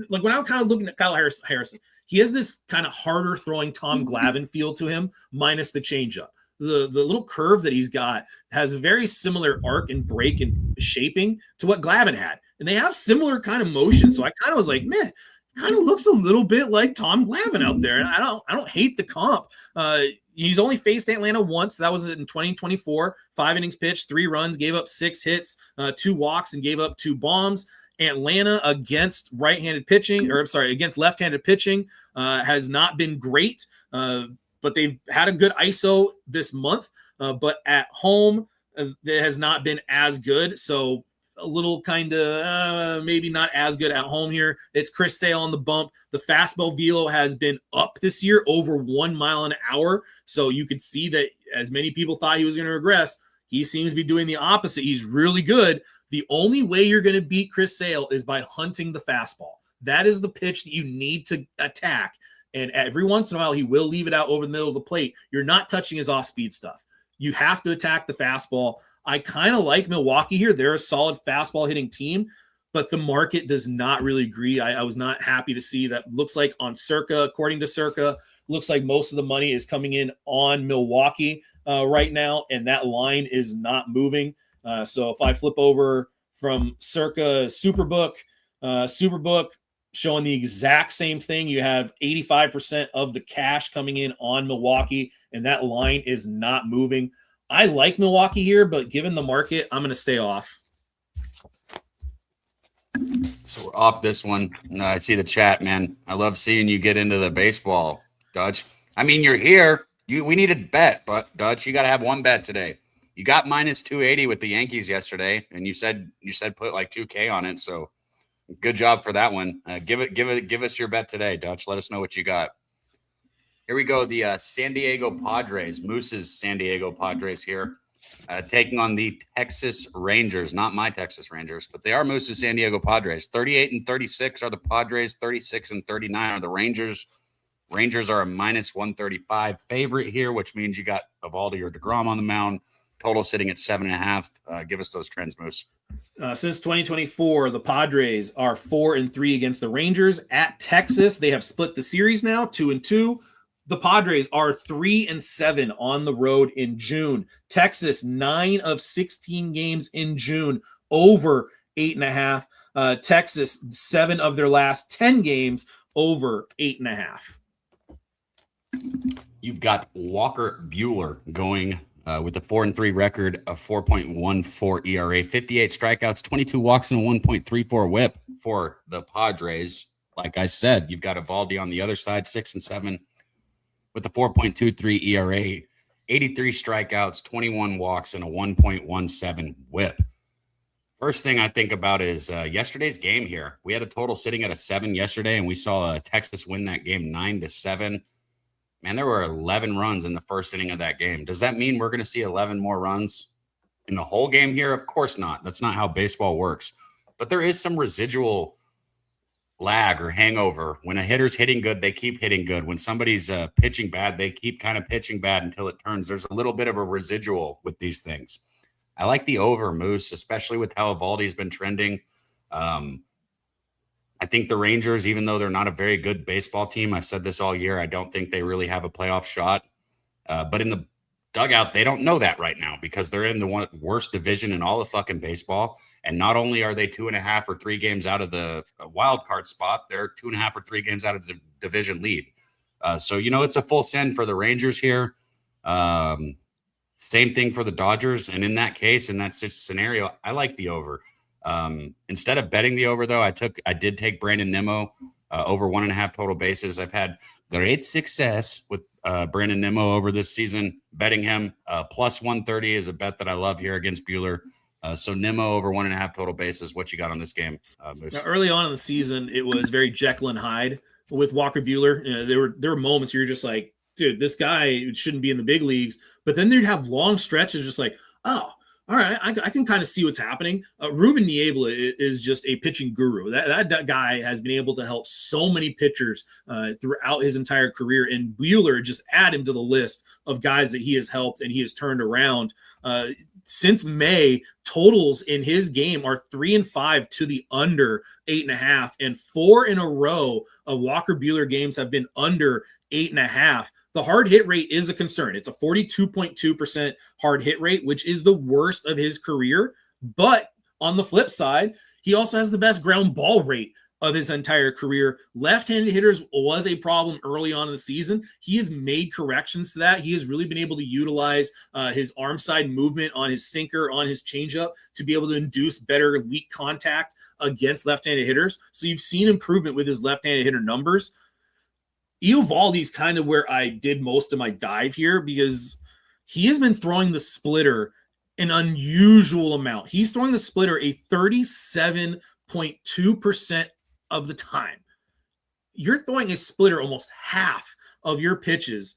Speaker 2: like when I'm kind of looking at Kyle Harrison, he has this kind of harder throwing Tom Glavine feel to him, minus the changeup. The little curve that he's got has a very similar arc and break and shaping to what Glavine had. And they have similar kind of motion. So I kind of was like, man, kind of looks a little bit like Tom Glavine out there. And I don't hate the comp. He's only faced Atlanta once. That was in 2024, 5 innings pitched, 3 runs, gave up 6 hits, 2 walks, and gave up 2 bombs. Atlanta against left-handed pitching has not been great. But they've had a good ISO this month. But at home, it has not been as good. So a little kind of maybe not as good at home here. It's Chris Sale on the bump. The fastball velo has been up this year over 1 mile an hour. So you could see that as many people thought he was going to regress, he seems to be doing the opposite. He's really good. The only way you're going to beat Chris Sale is by hunting the fastball. That is the pitch that you need to attack. And every once in a while, he will leave it out over the middle of the plate. You're not touching his off-speed stuff. You have to attack the fastball. I kind of like Milwaukee here. They're a solid fastball hitting team, but the market does not really agree. I was not happy to see that. Looks like on Circa, according to Circa, looks like most of the money is coming in on Milwaukee right now, and that line is not moving. So if I flip over from Circa Superbook, showing the exact same thing. You have 85% of the cash coming in on Milwaukee, and that line is not moving. I like Milwaukee here, but given the market, I'm going to stay off.
Speaker 1: So we're off this one. I see the chat, man. I love seeing you get into the baseball, Dutch. I mean, you're here. We need a bet, but Dutch, you got to have one bet today. You got minus 280 with the Yankees yesterday, and you said put like 2K on it, so good job for that one. Give us your bet today, Dutch. Let us know what you got. Here we go. The San Diego Padres, Moose's San Diego Padres here, taking on the Texas Rangers. Not my Texas Rangers, but they are Moose's San Diego Padres. 38-36 are the Padres. 36-39 are the Rangers. Rangers are a minus 135 favorite here, which means you got Evaldi or DeGrom on the mound. Total sitting at 7.5. Give us those trends, Moose.
Speaker 2: Since 2024, the Padres are 4-3 against the Rangers at Texas. They have split the series now, 2-2. The Padres are 3-7 on the road in June. Texas, 9 of 16 games in June, over 8.5. Texas, 7 of their last 10 games, over 8.5.
Speaker 1: You've got Walker Buehler going with a 4-3 record, a 4.14 ERA, 58 strikeouts, 22 walks, and a 1.34 WHIP for the Padres. Like I said, you've got Evaldi on the other side, 6-7 with a 4.23 ERA, 83 strikeouts, 21 walks, and a 1.17 WHIP. First thing I think about is yesterday's game here. We had a total sitting at a 7 yesterday, and we saw Texas win that game 9-7. Man, there were 11 runs in the first inning of that game. Does that mean we're going to see 11 more runs in the whole game here? Of course not. That's not how baseball works. But there is some residual lag or hangover. When a hitter's hitting good, they keep hitting good. When somebody's pitching bad, they keep kind of pitching bad until it turns. There's a little bit of a residual with these things. I like the over, Moose, especially with how Evaldi's been trending. I think the Rangers, even though they're not a very good baseball team, I've said this all year, I don't think they really have a playoff shot. But in the dugout, they don't know that right now because they're in the worst division in all of fucking baseball. And not only are they 2.5 or 3 games out of the wild card spot, they're 2.5 or 3 games out of the division lead. So, it's a full send for the Rangers here. Same thing for the Dodgers. And in that case, in that scenario, I like the over. Instead of betting the over, though, I did take Brandon Nimmo over 1.5 total bases. I've had great success with Brandon Nimmo over this season. Betting him plus 130 is a bet that I love here against Buehler. So Nimmo over 1.5 total bases. What you got on this game, Moose?
Speaker 2: Now, early on in the season, it was very Jekyll and Hyde with Walker Buehler. There were moments where you're just like, dude, this guy shouldn't be in the big leagues. But then they'd have long stretches just like, oh, all right, I can kind of see what's happening. Ruben Niebla is just a pitching guru. That guy has been able to help so many pitchers throughout his entire career. And Buehler, just add him to the list of guys that he has helped and he has turned around. Since May, totals in his game are 3-5 to the under 8.5, and 4 in a row of Walker Buehler games have been under 8.5. The hard hit rate is a concern. It's a 42.2% hard hit rate, which is the worst of his career. But on the flip side, he also has the best ground ball rate of his entire career. Left-handed hitters was a problem early on in the season. He has made corrections to that. He has really been able to utilize his arm side movement on his sinker, on his changeup, to be able to induce better elite contact against left-handed hitters. So you've seen improvement with his left-handed hitter numbers. Eovaldi is kind of where I did most of my dive here because he has been throwing the splitter an unusual amount. He's throwing the splitter a 37.2% of the time. You're throwing a splitter almost half of your pitches,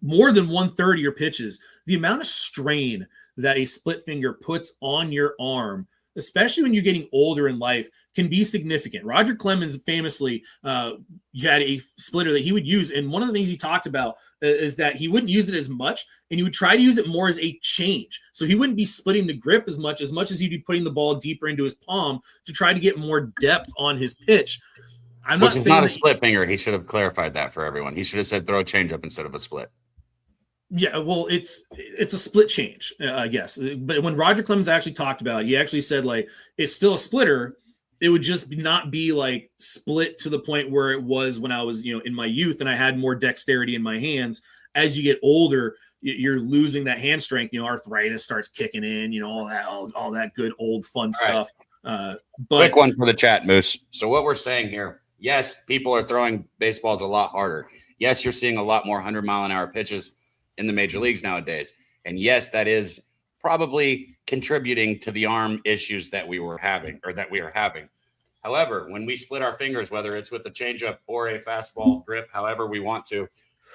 Speaker 2: more than 1/3 of your pitches. The amount of strain that a split finger puts on your arm, especially when you're getting older in life, can be significant. Roger Clemens famously had a splitter that he would use. And one of the things he talked about is that he wouldn't use it as much, and he would try to use it more as a change. So he wouldn't be splitting the grip as much as he'd be putting the ball deeper into his palm to try to get more depth on his pitch.
Speaker 1: Which is not a split finger. He should have clarified that for everyone. He should have said throw a changeup instead of a split.
Speaker 2: Yeah, well, it's a split change, I guess. But when Roger Clemens actually talked about it, he actually said, like, it's still a splitter. It would just not be like split to the point where it was when I was, in my youth and I had more dexterity in my hands. As you get older, you're losing that hand strength. Arthritis starts kicking in. All that good old fun stuff.
Speaker 1: But quick one for the chat, Moose. So what we're saying here, yes, people are throwing baseballs a lot harder. Yes, you're seeing a lot more 100-mile-an-hour pitches in the major leagues nowadays. And yes, that is probably contributing to the arm issues that we are having. However, when we split our fingers, whether it's with a changeup or a fastball grip, however we want to,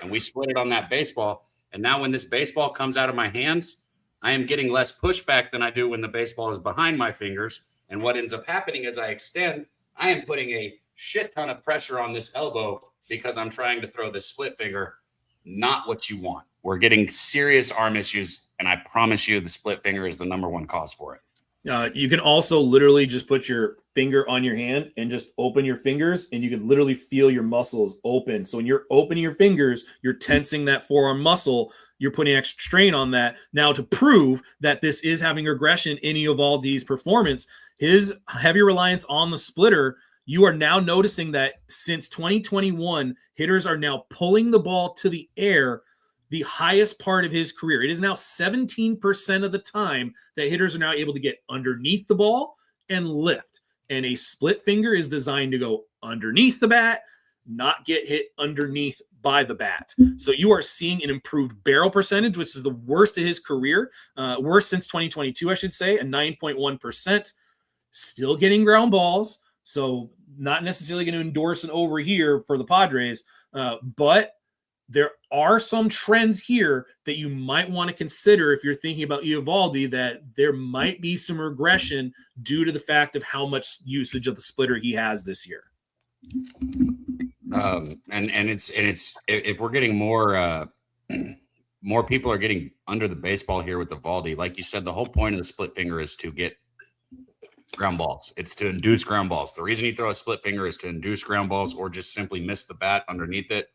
Speaker 1: and we split it on that baseball, and now when this baseball comes out of my hands, I am getting less pushback than I do when the baseball is behind my fingers. And what ends up happening as I extend, I am putting a shit ton of pressure on this elbow because I'm trying to throw this split finger. Not what you want. We're getting serious arm issues, and I promise you the split finger is the number one cause for it.
Speaker 2: You can also literally just put your finger on your hand and just open your fingers, and you can literally feel your muscles open. So when you're opening your fingers, you're tensing that forearm muscle. You're putting extra strain on that. Now, to prove that this is having regression in Eovaldi's performance, his heavy reliance on the splitter, you are now noticing that since 2021, hitters are now pulling the ball to the air the highest part of his career. It is now 17% of the time that hitters are now able to get underneath the ball and lift. And a split finger is designed to go underneath the bat, not get hit underneath by the bat. So you are seeing an improved barrel percentage, which is the worst of his career, worst since 2022, I should say, a 9.1%. Still getting ground balls. So not necessarily going to endorse an over here for the Padres, but there are some trends here that you might want to consider if you're thinking about Eovaldi, that there might be some regression due to the fact of how much usage of the splitter he has this year.
Speaker 1: And it's if we're getting more more people are getting under the baseball here with Evaldi. Like you said, the whole point of the split finger is to get ground balls. It's to induce ground balls. The reason you throw a split finger is to induce ground balls or just simply miss the bat underneath it.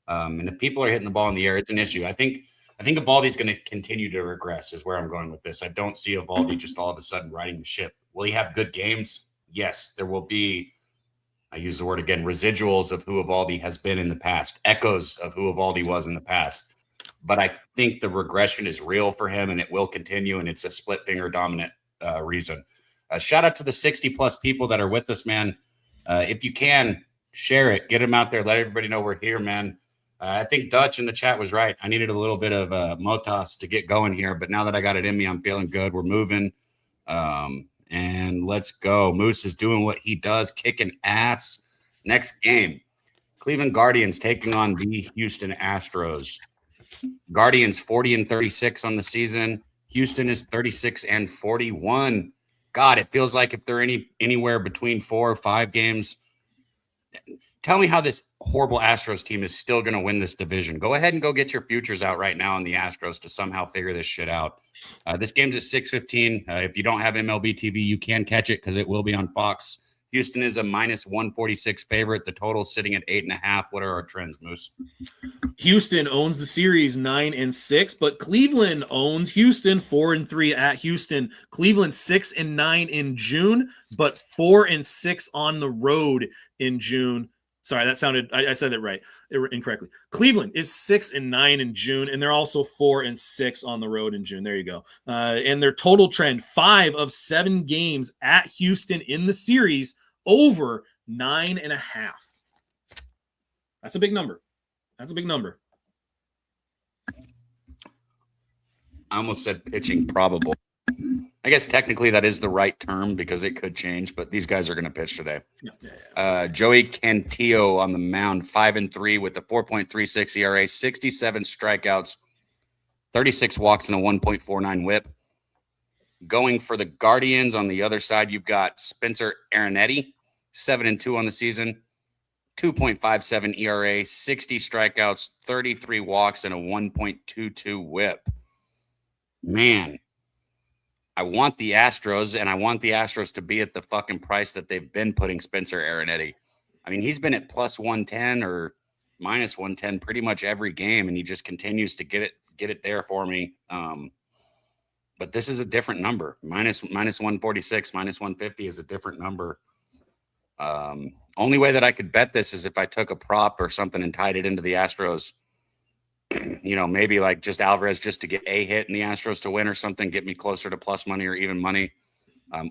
Speaker 1: And if people are hitting the ball in the air, it's an issue. I think Evaldi's going to continue to regress is where I'm going with this. I don't see Evaldi just all of a sudden riding the ship. Will he have good games? Yes, there will be, I use the word again, residuals of who Evaldi has been in the past, echoes of who Evaldi was in the past. But I think the regression is real for him and it will continue, and it's a split finger dominant reason. Shout out to the 60+ people that are with us, man. If you can, share it. Get them out there. Let everybody know we're here, man. I think Dutch in the chat was right. I needed a little bit of motas to get going here, but now that I got it in me, I'm feeling good. We're moving. And let's go. Moose is doing what he does, kicking ass. Next game, Cleveland Guardians taking on the Houston Astros. Guardians 40-36 on the season. Houston is 36-41. God, it feels like if they're anywhere between 4 or 5 games. Tell me how this horrible Astros team is still going to win this division. Go ahead and go get your futures out right now on the Astros to somehow figure this shit out. This game's at 6:15. If you don't have MLB TV, you can catch it because it will be on Fox. Houston is a -146 favorite. The total's sitting at 8.5. What are our trends, Moose?
Speaker 2: Houston owns the series 9-6, but Cleveland owns Houston 4-3 at Houston. Cleveland 6-9 in June, but 4-6 on the road in June. Sorry, that sounded, I said it right, incorrectly. Cleveland is 6-9 in June, and they're also 4-6 on the road in June. There you go. And their total trend, 5 of 7 games at Houston in the series, over 9.5. That's a big number. That's a big number.
Speaker 1: I almost said pitching probable. I guess technically that is the right term because it could change, but these guys are going to pitch today. Joey Cantillo on the mound, 5-3 with a 4.36 ERA, 67 strikeouts, 36 walks, and a 1.49 whip. Going for the Guardians on the other side, you've got Spencer Aronetti, 7-2 on the season, 2.57 ERA, 60 strikeouts, 33 walks, and a 1.22 whip. Man, I want the Astros, and I want the Astros to be at the fucking price that they've been putting Spencer Aronetti. I mean, he's been at +110 or -110 pretty much every game, and he just continues to get it there for me. But this is a different number. -146, -150 is a different number. Only way that I could bet this is if I took a prop or something and tied it into the Astros. You know, maybe like just Alvarez just to get a hit in the Astros to win or something, get me closer to plus money or even money.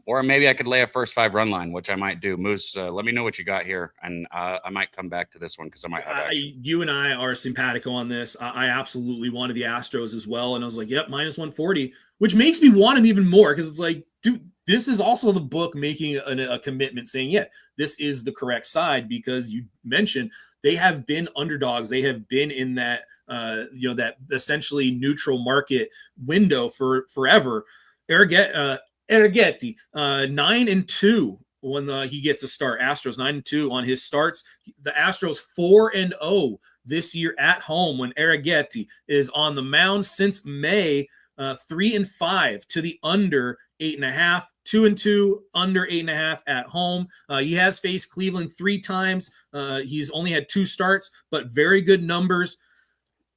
Speaker 1: Or maybe I could lay a first 5 run line, which I might do. Moose, let me know what you got here, and I might come back to this one because I might have
Speaker 2: you and I are simpatico on this. I absolutely wanted the Astros as well, and I was like, yep, -140, which makes me want them even more because it's like, dude, this is also the book making a commitment saying, yeah, this is the correct side because you mentioned they have been underdogs. They have been in that that essentially neutral market window for forever. Arrighetti, 9-2 when he gets a start. Astros 9-2 on his starts. The Astros 4-0 this year at home when Arrighetti is on the mound since May. 3-5 to the under 8.5. 2-2 under 8.5 at home. He has faced Cleveland 3 times. He's only had 2 starts, but very good numbers.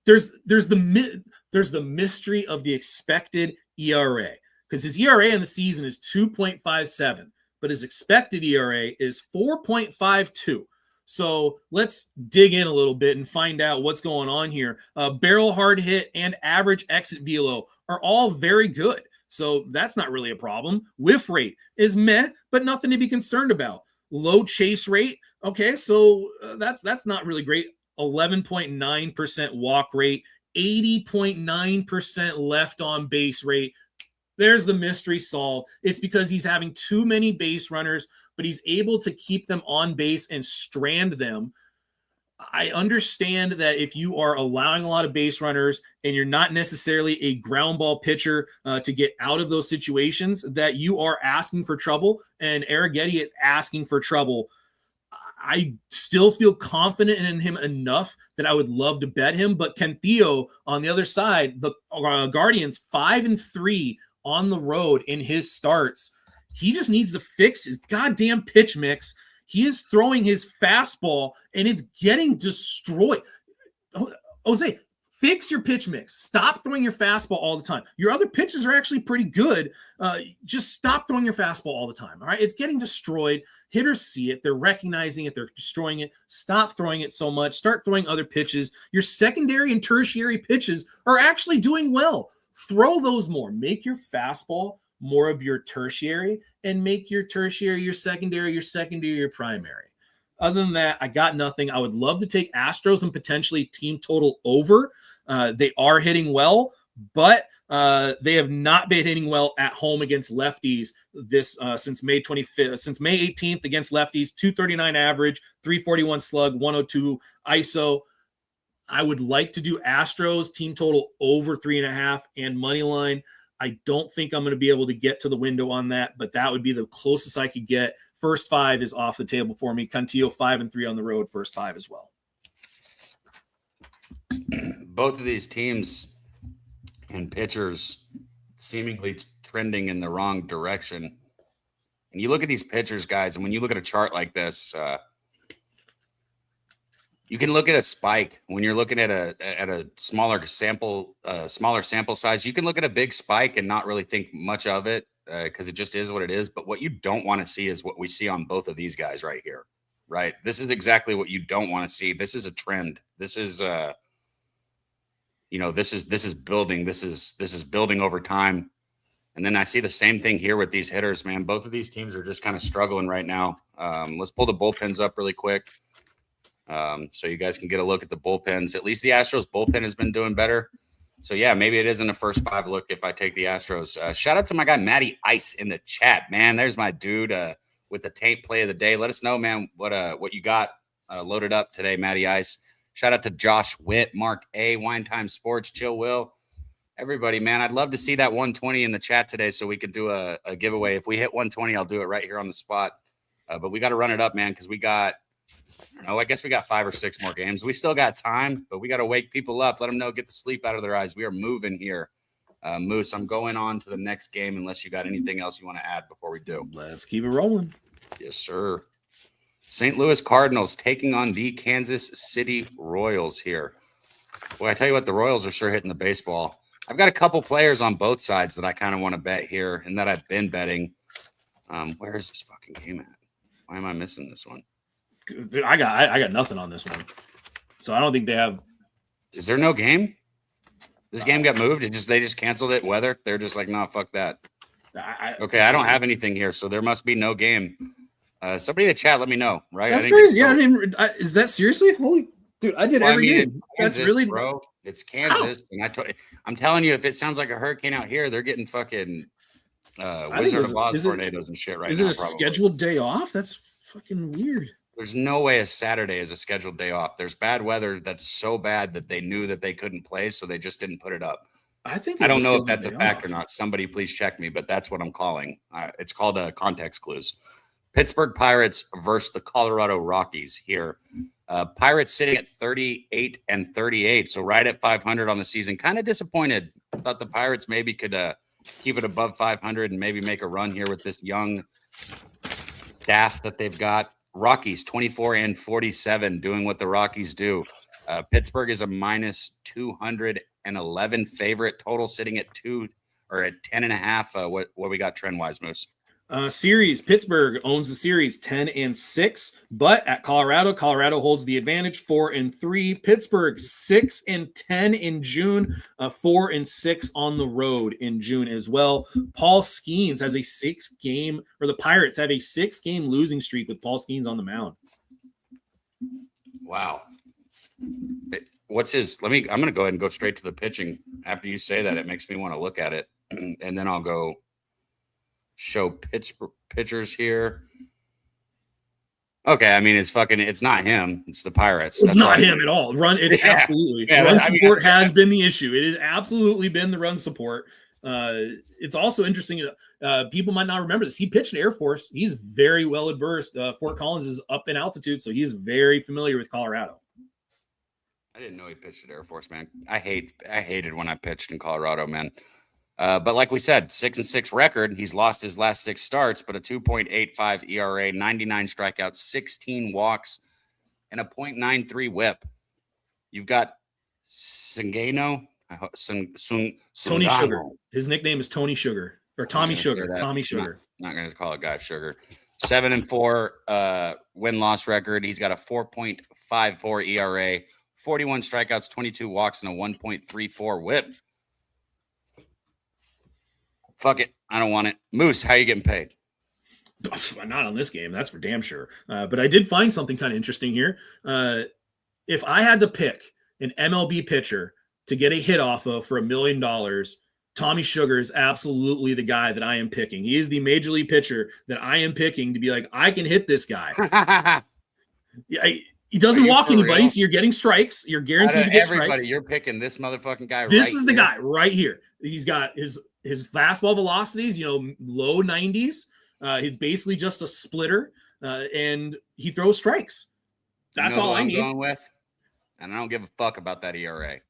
Speaker 2: There's the mystery of the expected ERA because his ERA in the season is 2.57, but his expected ERA is 4.52. So let's dig in a little bit and find out what's going on here. Barrel hard hit and average exit velo are all very good. So that's not really a problem. Whiff rate is meh, but nothing to be concerned about. Low chase rate. Okay, so that's not really great. 11.9% walk rate, 80.9% left on base rate. There's the mystery solved. It's because he's having too many base runners, but he's able to keep them on base and strand them. I understand that if you are allowing a lot of base runners and you're not necessarily a ground ball pitcher to get out of those situations, that you are asking for trouble, and Arrighetti is asking for trouble. I still feel confident in him enough that I would love to bet him. But Cantillo on the other side, the Guardians 5-3 on the road in his starts. He just needs to fix his goddamn pitch mix. He is throwing his fastball and it's getting destroyed. Jose, fix your pitch mix. Stop throwing your fastball all the time. Your other pitches are actually pretty good. Just stop throwing your fastball all the time. All right. It's getting destroyed. Hitters see it. They're recognizing it. They're destroying it. Stop throwing it so much. Start throwing other pitches. Your secondary and tertiary pitches are actually doing well. Throw those more. Make your fastball more of your tertiary and make your tertiary your secondary your primary. Other than that, I got nothing. I would love to take Astros and potentially team total over. They are hitting well, but they have not been hitting well at home against lefties this since May 25th, since May 18th against lefties. 239 average, 341 slug, 102 ISO. I would like to do Astros team total over 3.5 and money line. I don't think I'm going to be able to get to the window on that, but that would be the closest I could get. First 5 is off the table for me. Cantillo 5-3 on the road, first 5 as well.
Speaker 1: Both of these teams and pitchers seemingly trending in the wrong direction. And you look at these pitchers, guys, and when you look at a chart like this, you can look at a spike when you're looking at a smaller sample size. You can look at a big spike and not really think much of it because it just is what it is. But what you don't want to see is what we see on both of these guys right here. Right? This is exactly what you don't want to see. This is a trend. This is this is building. This is building over time. And then I see the same thing here with these hitters, man. Both of these teams are just kind of struggling right now. Let's pull the bullpens up really quick. So you guys can get a look at the bullpens. At least the Astros bullpen has been doing better. So yeah, maybe it is in the first 5 look if I take the Astros. Shout out to my guy Matty Ice in the chat, man. There's my dude with the taint play of the day. Let us know, man, what you got loaded up today, Matty Ice. Shout out to Josh Witt, Mark A, Wine Time Sports, Chill Will, everybody, man. I'd love to see that 120 in the chat today so we could do a giveaway. If we hit 120, I'll do it right here on the spot. But we got to run it up, man, because we got – I guess we got 5 or 6 more games. We still got time, but we got to wake people up. Let them know, get the sleep out of their eyes. We are moving here. Moose, I'm going on to the next game unless you got anything else you want to add before we do.
Speaker 2: Let's keep it rolling.
Speaker 1: Yes, sir. St. Louis Cardinals taking on the Kansas City Royals here. Boy, I tell you what, the Royals are sure hitting the baseball. I've got a couple players on both sides that I kind of want to bet here and that I've been betting. Where is this fucking game at? Why am I missing this one?
Speaker 2: I got nothing on this one, so I don't think they have.
Speaker 1: Is there no game? This game got moved. They just canceled it. Weather. They're just like, no, fuck that. Okay, I don't have anything here, so there must be no game. Somebody in the chat, let me know. Right?
Speaker 2: That's crazy. Yeah, is that seriously? Holy dude, I did every game.
Speaker 1: Kansas,
Speaker 2: that's really,
Speaker 1: bro. It's Kansas, and I'm telling you, if it sounds like a hurricane out here, they're getting fucking Wizard of Oz tornadoes and shit right now.
Speaker 2: Is it a scheduled day off? That's fucking weird.
Speaker 1: There's no way a Saturday is a scheduled day off. There's bad weather that's so bad that they knew that they couldn't play, so they just didn't put it up. I don't know if that's a fact or not. Somebody please check me, but that's what I'm calling. It's called context clues. Pittsburgh Pirates versus the Colorado Rockies here. Pirates sitting at 38-38, so right at 500 on the season. Kind of disappointed. Thought the Pirates maybe could keep it above 500 and maybe make a run here with this young staff that they've got. Rockies 24-47, doing what the Rockies do. Pittsburgh is a minus 211 favorite, total sitting at 2 or at 10.5. What we got trend wise, Moose?
Speaker 2: Series, Pittsburgh owns the series 10-6, but at Colorado holds the advantage 4-3. Pittsburgh 6-10 in June, 4-6 on the road in June as well. Paul Skeens has a 6-game, or the Pirates have a 6-game losing streak with Paul Skeens on the mound.
Speaker 1: Wow. What's his? I'm going to go ahead and go straight to the pitching. After you say that, it makes me want to look at it, and then I'll go show pitchers here. Okay, I mean it's not him. It's the Pirates.
Speaker 2: It's not him at all. Absolutely. Run support has been the issue. It has absolutely been the run support. It's also interesting. People might not remember this. He pitched in Air Force. He's very well adversed. Fort Collins is up in altitude, so he's very familiar with Colorado.
Speaker 1: I didn't know he pitched at Air Force, man. I hated when I pitched in Colorado, man. But like we said, 6-6 record. He's lost his last 6 starts, but a 2.85 ERA, 99 strikeouts, 16 walks, and a .93 WHIP. You've got Sungano,
Speaker 2: Tony Sugar. His nickname is Tony Sugar or Tommy Sugar. Tommy Sugar.
Speaker 1: Not going to call a guy Sugar. 7-4 win-loss record. He's got a 4.54 ERA, 41 strikeouts, 22 walks, and a 1.34 WHIP. Fuck it. I don't want it. Moose, how you getting paid?
Speaker 2: Not on this game. That's for damn sure. But I did find something kind of interesting here. If I had to pick an MLB pitcher to get a hit off of for $1 million, Tommy Sugar is absolutely the guy that I am picking. He is the major league pitcher that I am picking to be like, I can hit this guy. He doesn't walk anybody, so you're getting strikes. You're guaranteed to get strikes.
Speaker 1: You're picking this motherfucking guy.
Speaker 2: This is the guy right here. He's got his fastball velocities, low 90s. He's basically just a splitter, and he throws strikes. That's all I need.
Speaker 1: Going with, and I don't give a fuck about that ERA.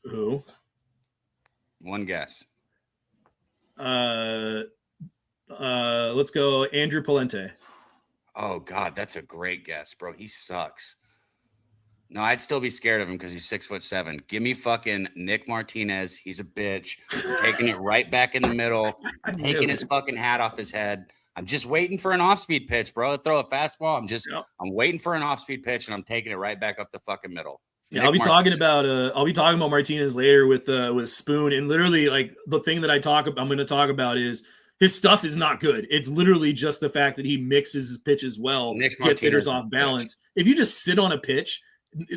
Speaker 2: Who?
Speaker 1: One guess.
Speaker 2: Let's go Andrew Palente.
Speaker 1: Oh God, that's a great guess, bro. He sucks. No, I'd still be scared of him because he's 6'7". Give me fucking Nick Martinez. He's a bitch. Taking it right back in the middle. Taking his fucking hat off his head. I'm just waiting for an off-speed pitch, bro. Throw a fastball. I'm waiting for an off-speed pitch, and I'm taking it right back up the fucking middle.
Speaker 2: Yeah, I'll be talking about Martinez later with Spoon, and literally like the thing that I'm going to talk about is his stuff is not good. It's literally just the fact that he mixes his pitches well, gets hitters off balance. If you just sit on a pitch,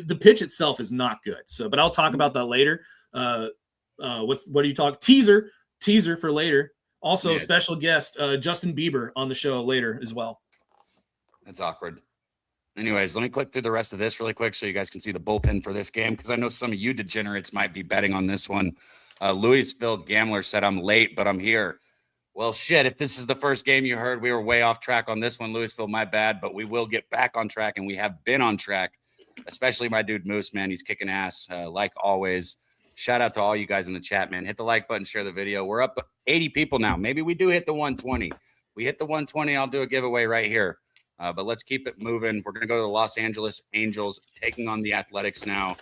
Speaker 2: the pitch itself is not good. So, but I'll talk about that later. What do you talk? Teaser for later. Also, special guest Justin Bieber on the show later as well. That's
Speaker 1: awkward. Anyways, let me click through the rest of this really quick so you guys can see the bullpen for this game, because I know some of you degenerates might be betting on this one. Louisville Gambler said, I'm late, but I'm here. Well, shit, if this is the first game you heard, we were way off track on this one, Louisville, my bad, but we will get back on track, and we have been on track, especially my dude Moose, man. He's kicking ass, like always. Shout out to all you guys in the chat, man. Hit the like button, share the video. We're up 80 people now. Maybe we do hit the 120. We hit the 120, I'll do a giveaway right here. But let's keep it moving. We're going to go to the Los Angeles Angels, taking on the Athletics now.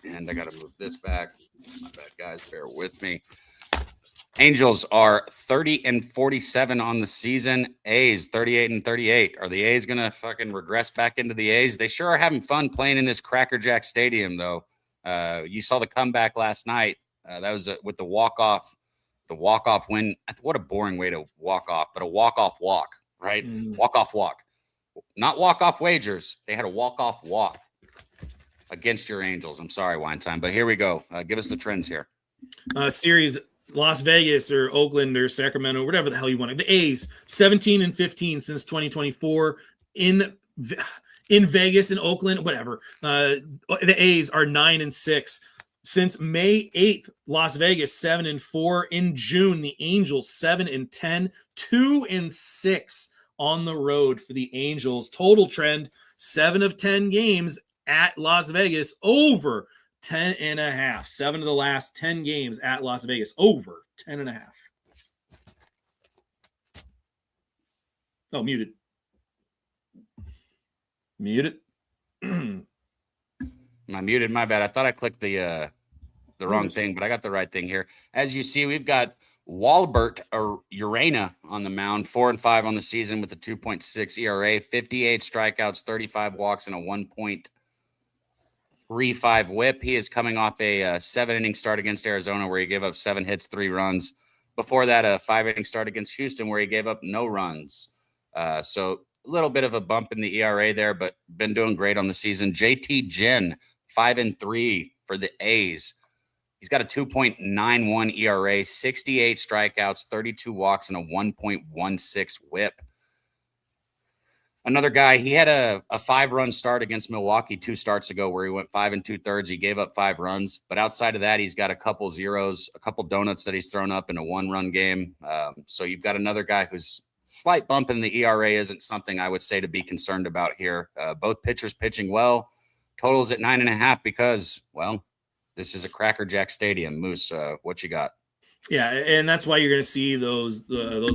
Speaker 1: And I got to move this back. My bad, guys. Bear with me. Angels are 30-47 on the season. A's 38-38. Are the A's going to fucking regress back into the A's? They sure are having fun playing in this Cracker Jack Stadium, though. You saw the comeback last night. That was with the walk-off win. What a boring way to walk off, but a walk-off walk. Right? Walk-off walk. Not walk-off wagers. They had a walk-off walk against your Angels. I'm sorry, Wine Time, but here we go. Give us the trends here.
Speaker 2: Series, Las Vegas or Oakland or Sacramento, whatever the hell you want. The A's, 17-15 since 2024. In Vegas, in Oakland, whatever. The A's are 9-6. Since May 8th, Las Vegas 7-4. In June, the Angels 7-10, 2-6 on the road for the Angels. Total trend 7 of 10 games at Las Vegas over 10.5. 7 of the last 10 games at Las Vegas over 10.5. Oh, muted. Muted.
Speaker 1: I muted, my bad. I thought I clicked the wrong thing, but I got the right thing here. As you see, we've got Walbert or Urena on the mound, 4-5 on the season with a 2.6 ERA, 58 strikeouts, 35 walks, and a 1.35 WHIP. He is coming off a 7-inning start against Arizona where he gave up 7 hits, 3 runs. Before that, a 5-inning start against Houston where he gave up no runs. So a little bit of a bump in the ERA there, but been doing great on the season. JT Ginn, 5-3 for the A's. He's got a 2.91 ERA, 68 strikeouts, 32 walks, and a 1.16 WHIP. Another guy, he had a 5-run start against Milwaukee 2 starts ago where he went 5 2/3. He gave up 5 runs. But outside of that, he's got a couple zeros, a couple donuts that he's thrown up in a 1-run game. So you've got another guy who's slight bump in the ERA isn't something I would say to be concerned about here. Both pitchers pitching well. Totals at 9.5 because, well, this is a Cracker Jack Stadium. Moose, what you got?
Speaker 2: Yeah, and that's why you're going to see those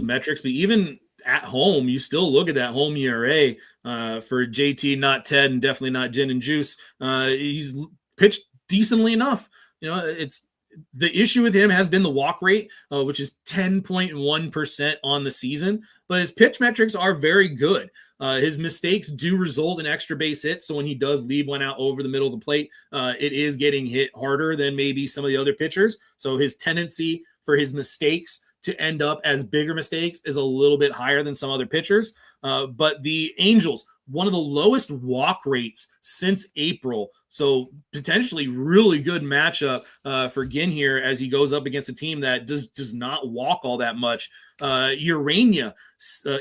Speaker 2: metrics. But even at home, you still look at that home ERA for JT, not Ted, and definitely not Gin and Juice. He's pitched decently enough. It's the issue with him has been the walk rate, which is 10.1% on the season. But his pitch metrics are very good. His mistakes do result in extra base hits. So when he does leave one out over the middle of the plate, it is getting hit harder than maybe some of the other pitchers. So his tendency for his mistakes to end up as bigger mistakes is a little bit higher than some other pitchers. But the Angels, one of the lowest walk rates since April. So potentially really good matchup for Ginn here as he goes up against a team that does not walk all that much. Urania,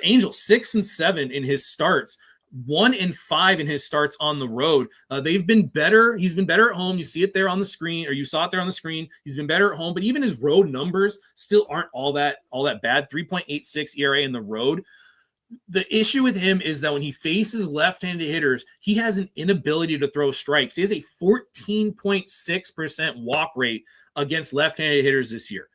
Speaker 2: Angels 6-7 in his starts. 1-5 in his starts on the road. They've been better. He's been better at home. You see it there on the screen, or you saw it there on the screen. He's been better at home, but even his road numbers still aren't all that bad. 3.86 ERA in the road. The issue with him is that when he faces left-handed hitters, he has an inability to throw strikes. He has a 14.6% walk rate against left-handed hitters this year.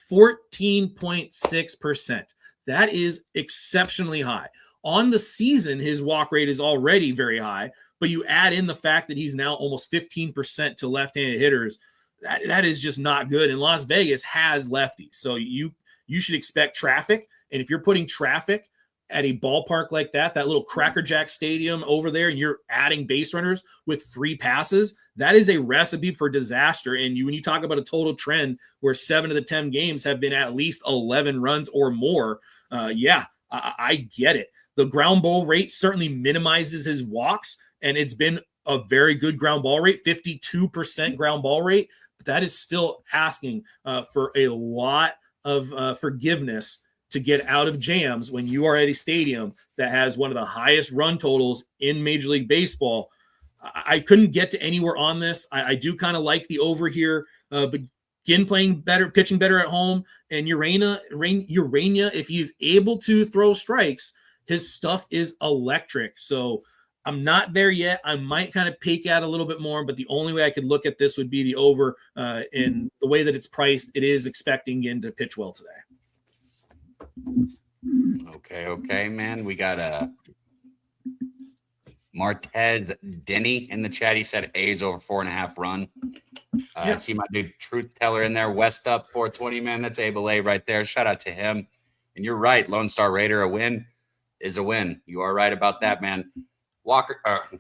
Speaker 2: 14.6%. That is exceptionally high. On the season, his walk rate is already very high, but you add in the fact that he's now almost 15% to left-handed hitters. That is just not good. And Las Vegas has lefties. So you should expect traffic. And if you're putting traffic at a ballpark like that little Cracker Jack Stadium over there, and you're adding base runners with 3 passes, that is a recipe for disaster. And when you talk about a total trend where 7 of the 10 games have been at least 11 runs or more, I get it. The ground ball rate certainly minimizes his walks, and it's been a very good ground ball rate, 52% ground ball rate, but that is still asking for a lot of forgiveness to get out of jams when you are at a stadium that has one of the highest run totals in Major League Baseball. I couldn't get to anywhere on this. I do kind of like the over here, but Ginn playing better, pitching better at home, and Urania, if he's able to throw strikes, his stuff is electric. So I'm not there yet. I might kind of peek out a little bit more, but the only way I could look at this would be the over. In the way that it's priced, it is expecting Ginn to pitch well today.
Speaker 1: Okay, man. We got Martez Denny in the chat. He said A's over 4.5 run. I see my dude Truth Teller in there. West up 420, man. That's Abel A right there. Shout out to him. And you're right, Lone Star Raider, a win is a win. You are right about that, man. Walk off.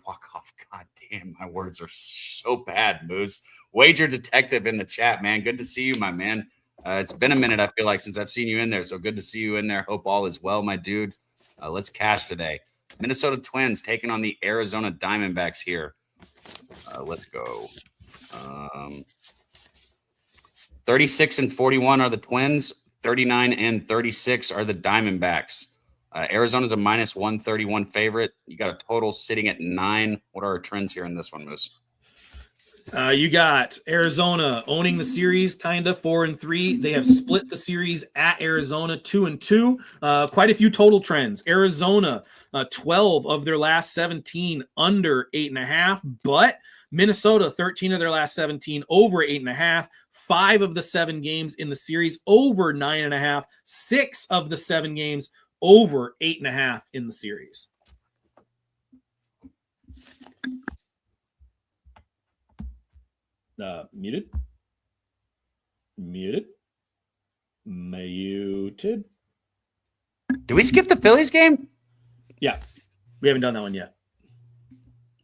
Speaker 1: God damn, my words are so bad, Moose. Wager Detective in the chat, man. Good to see you, my man. It's been a minute, I feel like, since I've seen you in there. So good to see you in there. Hope all is well, my dude. Let's cash today. Minnesota Twins taking on the Arizona Diamondbacks here. Let's go. 36-41 are the Twins. 39-36 are the Diamondbacks. Arizona's a -131 favorite. You got a total sitting at 9. What are our trends here in this one, Moose?
Speaker 2: You got Arizona owning the series, kind of 4-3. They have split the series at Arizona 2-2. Quite a few total trends. Arizona, 12 of their last 17 under 8.5, but Minnesota, 13 of their last 17 over 8.5. 5 of the 7 games in the series over 9.5. 6 of the 7 games over 8.5 in the series. Muted.
Speaker 1: Did we skip the Phillies game?
Speaker 2: Yeah, we haven't done that one yet.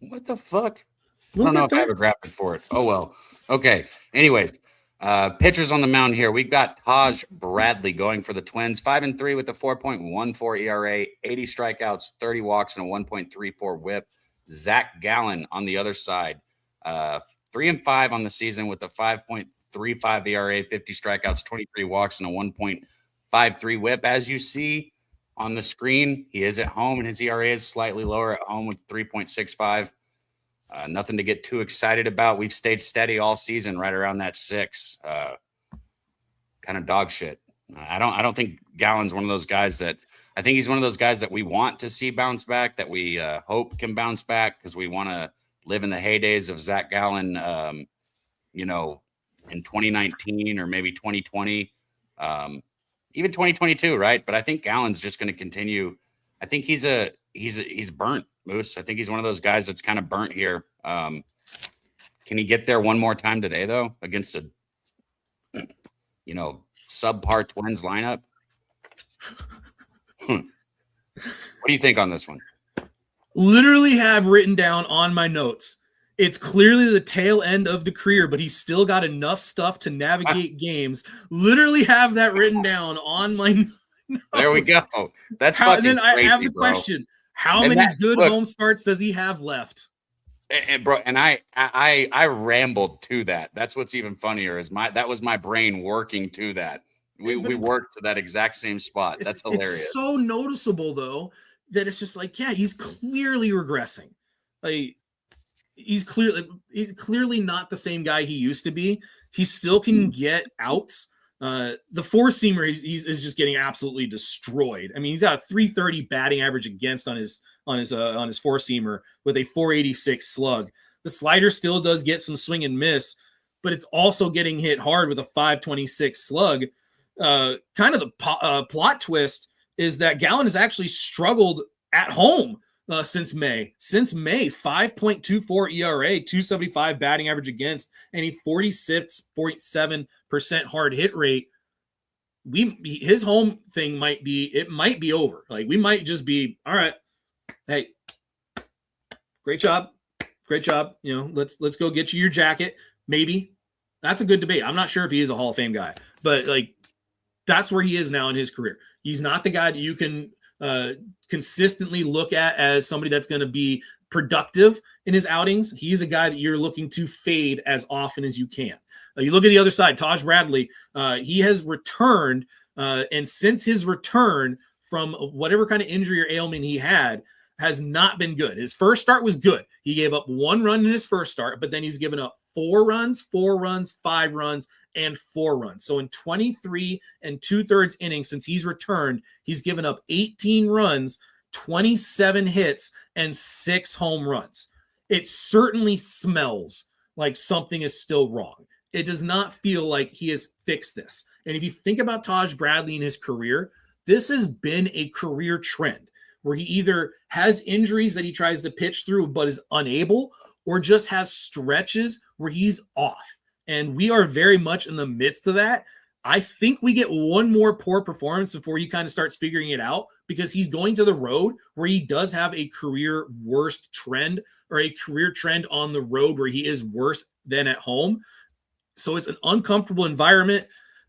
Speaker 1: What the fuck? I don't know if I have a graphic for it. Oh, well. Okay. Anyways, pitchers on the mound here. We've got Taj Bradley going for the Twins. 5-3 with a 4.14 ERA, 80 strikeouts, 30 walks, and a 1.34 whip. Zach Gallen on the other side. 3-5 on the season with a 5.35 ERA, 50 strikeouts, 23 walks, and a 1.53 whip. As you see, on the screen. He is at home, and his ERA is slightly lower at home with 3.65. Nothing to get too excited about. We've stayed steady all season, right around that 6. Kind of dog shit. I don't think Gallen's one of those guys that I think he's one of those guys that we want to see bounce back, that we hope can bounce back because we want to live in the heydays of Zach Gallen, in 2019 or maybe 2020, even 2022, right? But I think Gallen's just going to continue. I think he's burnt, Moose. I think he's one of those guys that's kind of burnt here. Can he get there one more time today, though, against a subpar Twins lineup? What do you think on this one?
Speaker 2: Literally have written down on my notes. It's clearly the tail end of the career, but he's still got enough stuff to navigate games. Literally have that written down on my notes.
Speaker 1: There we go. That's fucking crazy,
Speaker 2: I have the
Speaker 1: bro.
Speaker 2: question. How many good home starts does he have left?
Speaker 1: And I rambled to that. That's what's even funnier is that was my brain working to that. We worked to that exact same spot. That's hilarious.
Speaker 2: It's so noticeable though that it's just like, yeah, he's clearly regressing. Like he's clearly not the same guy he used to be. He still can get outs. The 4-seamer is just getting absolutely destroyed. I mean, he's got a 330 batting average against on his 4-seamer with a 486 slug. The slider still does get some swing and miss, but it's also getting hit hard with a 526 slug. Kind of the plot twist is that Gallen has actually struggled at home since May. Since May, 5.24 ERA, 275 batting average against, and a 46.7% hard hit rate. His home thing might be over. Like we might just be all right. Hey, great job. Let's go get you your jacket. Maybe that's a good debate. I'm not sure if he is a Hall of Fame guy, but like that's where he is now in his career. He's not the guy that you can consistently look at as somebody that's going to be productive in his outings. He's a guy that you're looking to fade as often as you can. You look at the other side, Taj Bradley, he has returned, and since his return from whatever kind of injury or ailment he had, has not been good. His first start was good. He gave up 1 run in his first start, but then he's given up 4 runs, 5 runs, and 4 runs. So in 23 and 2/3 innings since he's returned, he's given up 18 runs, 27 hits, and 6 home runs. It certainly smells like something is still wrong. It does not feel like he has fixed this. And if you think about Taj Bradley in his career, this has been a career trend where he either has injuries that he tries to pitch through but is unable, or just has stretches where he's off. And we are very much in the midst of that. I think we get one more poor performance before he kind of starts figuring it out, because he's going to the road where he does have a career worst trend, or a career trend on the road where he is worse than at home. So it's an uncomfortable environment.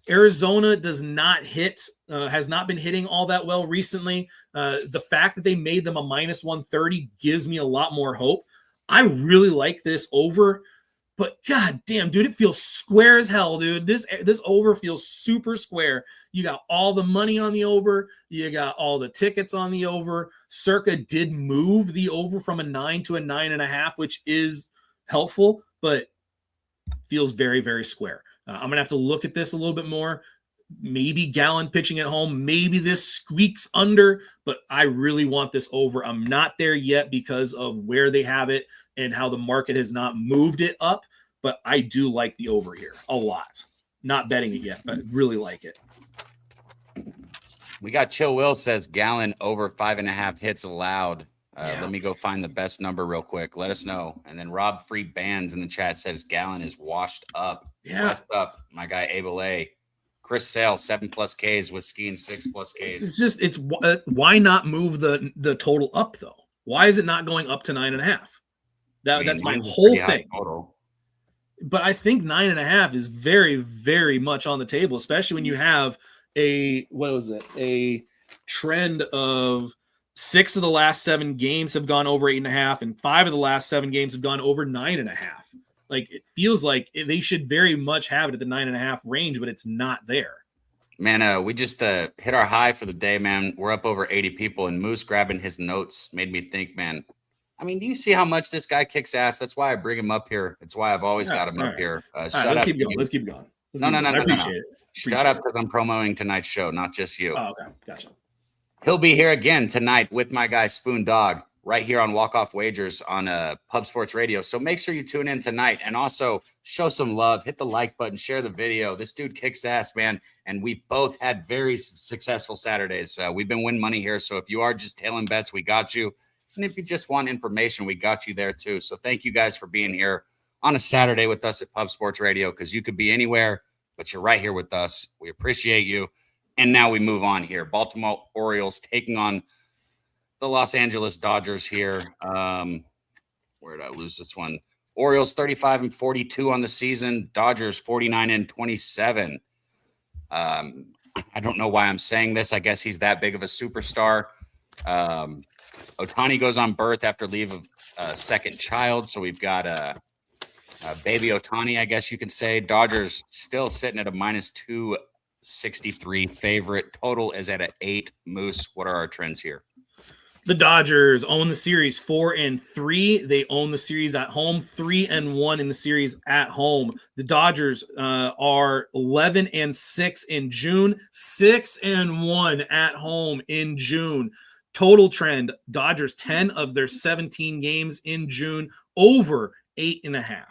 Speaker 2: Arizona does not hit, has not been hitting all that well recently. The fact that they made them a -130 gives me a lot more hope. I really like this over, but god damn, dude, it feels square as hell, dude. This over feels super square. You got all the money on the over. You got all the tickets on the over. Circa did move the over from a 9 to a 9.5, which is helpful, but feels very, very square. I'm going to have to look at this a little bit more. Maybe Gallen pitching at home. Maybe this squeaks under, but I really want this over. I'm not there yet because of where they have it and how the market has not moved it up, but I do like the over here a lot. Not betting it yet, but really like it.
Speaker 1: We got Chill Will says Gallen over 5.5 hits allowed. Let me go find the best number real quick. Let us know. And then Rob Free Bands in the chat says Gallen is washed up.
Speaker 2: Yeah.
Speaker 1: Washed up. My guy Abel A. Chris Sale, 7+ Ks with skiing 6+ Ks.
Speaker 2: It's why not move the total up though? Why is it not going up to 9.5? That's my whole thing. But I think 9.5 is very, very much on the table, especially when you have a trend of 6 of the last 7 games have gone over 8.5, and 5 of the last 7 games have gone over 9.5. Like, it feels like they should very much have it at the 9.5 range, but it's not there.
Speaker 1: Man, we just hit our high for the day, man. We're up over 80 people, and Moose grabbing his notes made me think, man. I mean, do you see how much this guy kicks ass? That's why I bring him up here. It's why I've always got him up here.
Speaker 2: All right,
Speaker 1: Shut
Speaker 2: let's
Speaker 1: up.
Speaker 2: keep going. Let's keep going.
Speaker 1: No.
Speaker 2: I appreciate it.
Speaker 1: Shut up, because I'm promoting tonight's show, not just you.
Speaker 2: Oh, okay. Gotcha.
Speaker 1: He'll be here again tonight with my guy Spoon Dog right here on Walk Off Wagers on Pub Sports Radio. So make sure you tune in tonight and also show some love. Hit the like button, share the video. This dude kicks ass, man. And we both had very successful Saturdays. We've been winning money here. So if you are just tailing bets, we got you. And if you just want information, we got you there too. So thank you guys for being here on a Saturday with us at Pub Sports Radio, because you could be anywhere, but you're right here with us. We appreciate you. And now we move on here. Baltimore Orioles taking on the Los Angeles Dodgers here. Where did I lose this one? Orioles 35-42 on the season. Dodgers 49-27. I don't know why I'm saying this. I guess he's that big of a superstar. Ohtani goes on birth after leave of second child. So we've got baby Ohtani, I guess you can say. Dodgers still sitting at a -263 favorite. Total is at an 8. Moose, what are our trends here?
Speaker 2: The Dodgers own the series 4-3. They own the series at home 3-1 in the series at home. The Dodgers are 11-6 in June, 6-1 at home in June. Total trend: Dodgers 10 of their 17 games in June over 8.5.